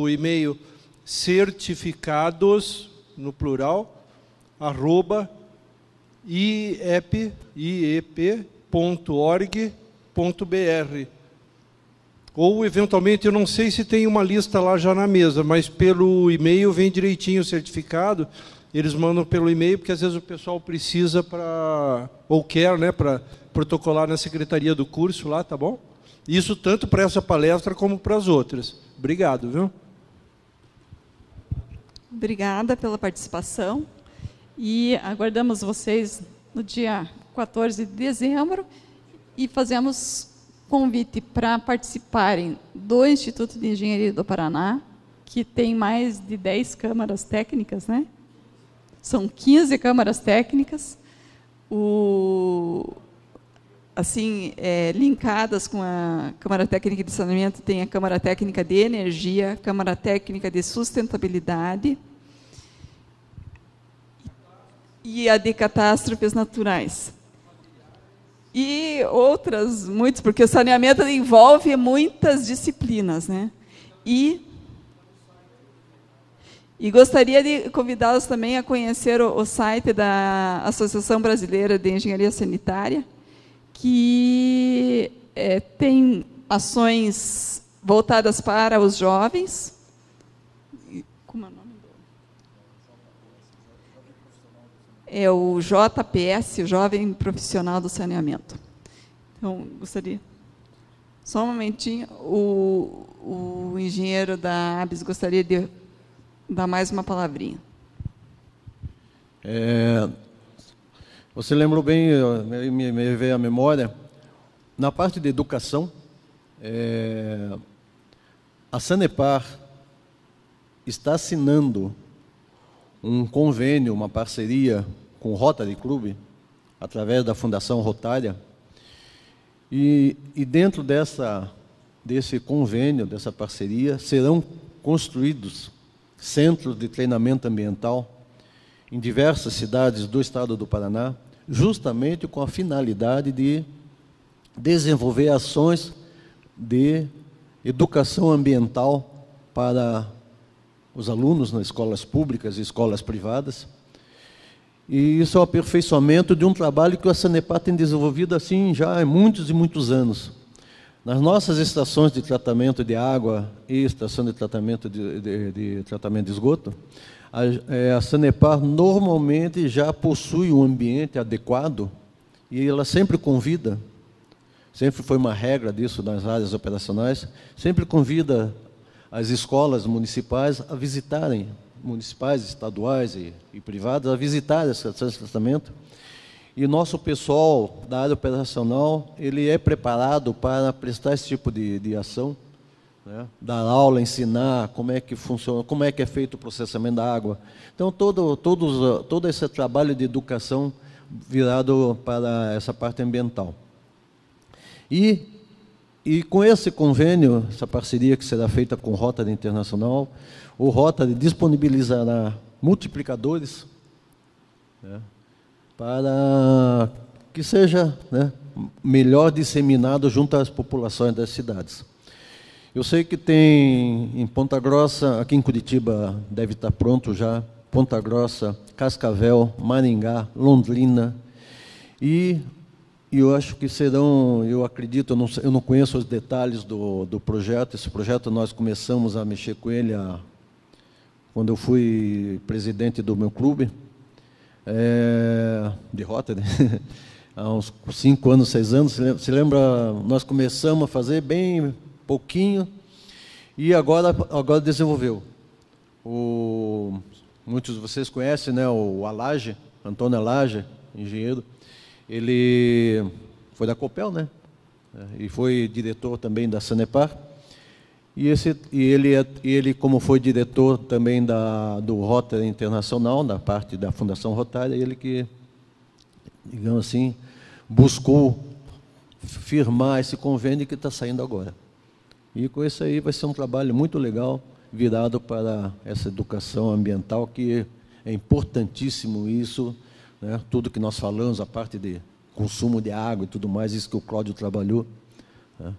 K: e-mail certificados, no plural, @iep.org.br. Ou, eventualmente, eu não sei se tem uma lista lá já na mesa, mas pelo e-mail vem direitinho o certificado. Eles mandam pelo e-mail, porque às vezes o pessoal precisa ou quer, né, para protocolar na secretaria do curso lá, tá bom? Isso tanto para essa palestra como para as outras. Obrigado, viu?
H: Obrigada pela participação. E aguardamos vocês no dia 14 de dezembro e fazemos convite para participarem do Instituto de Engenharia do Paraná, que tem mais de 10 câmaras técnicas, né? São 15 câmaras técnicas, linkadas com a Câmara Técnica de Saneamento, tem a Câmara Técnica de Energia, Câmara Técnica de Sustentabilidade e a de Catástrofes Naturais. E outras, muitas, porque o saneamento envolve muitas disciplinas, né? E gostaria de convidá-los também a conhecer o site da Associação Brasileira de Engenharia Sanitária, que tem ações voltadas para os jovens. Como é o nome? É o JPS, o Jovem Profissional do Saneamento. Então, gostaria... Só um momentinho. O engenheiro da ABS gostaria de dar mais uma palavrinha.
B: Você lembrou bem, me veio à memória, na parte de educação, a Sanepar está assinando um convênio, uma parceria com o Rotary Club, através da Fundação Rotária, e dentro desse convênio, dessa parceria, serão construídos centros de treinamento ambiental em diversas cidades do estado do Paraná, justamente com a finalidade de desenvolver ações de educação ambiental para os alunos nas escolas públicas e escolas privadas. E isso é o aperfeiçoamento de um trabalho que a Sanepar tem desenvolvido assim já há muitos e muitos anos. Nas nossas estações de tratamento de água e estação de tratamento de tratamento de esgoto, a Sanepar normalmente já possui um ambiente adequado e ela sempre convida, sempre foi uma regra disso nas áreas operacionais, sempre convida as escolas municipais a visitarem, municipais, estaduais e privadas, a visitar essa estação de tratamento. E o nosso pessoal da área operacional, ele é preparado para prestar esse tipo de ação, né? Dar aula, ensinar como é que funciona, como é que é feito o processamento da água. Então, todo esse trabalho de educação virado para essa parte ambiental. E com esse convênio, essa parceria que será feita com o Rotary Internacional, o Rotary disponibilizará multiplicadores, né, para que seja, né, melhor disseminado junto às populações das cidades. Eu sei que tem em Ponta Grossa, aqui em Curitiba deve estar pronto já, Ponta Grossa, Cascavel, Maringá, Londrina, e eu acho que serão, eu acredito, eu não conheço os detalhes do projeto. Esse projeto nós começamos a mexer com ele quando eu fui presidente do meu clube, de Rotary, há uns 5 anos, 6 anos. Se lembra, nós começamos a fazer bem pouquinho, e agora desenvolveu. Muitos de vocês conhecem, né, o Alage, Antônio Alage, engenheiro. Ele foi da Copel, né? E foi diretor também da Sanepar. E ele, como foi diretor também do Rotary Internacional, da parte da Fundação Rotária, ele que, digamos assim, buscou firmar esse convênio que está saindo agora. E com isso aí vai ser um trabalho muito legal, virado para essa educação ambiental, que é importantíssimo isso, né? Tudo que nós falamos, a parte de consumo de água e tudo mais, isso que o Cláudio trabalhou, né?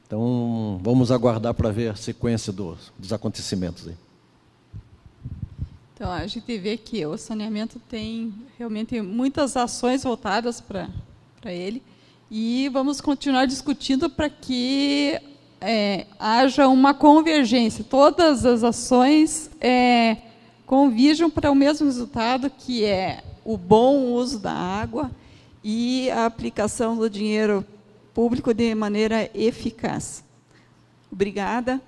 B: Então, vamos aguardar para ver a sequência dos acontecimentos aí.
A: Então, a gente vê que o saneamento tem realmente muitas ações voltadas para ele, e vamos continuar discutindo para que haja uma convergência. Todas as ações converjam para o mesmo resultado, que é o bom uso da água e a aplicação do dinheiro público de maneira eficaz. Obrigada.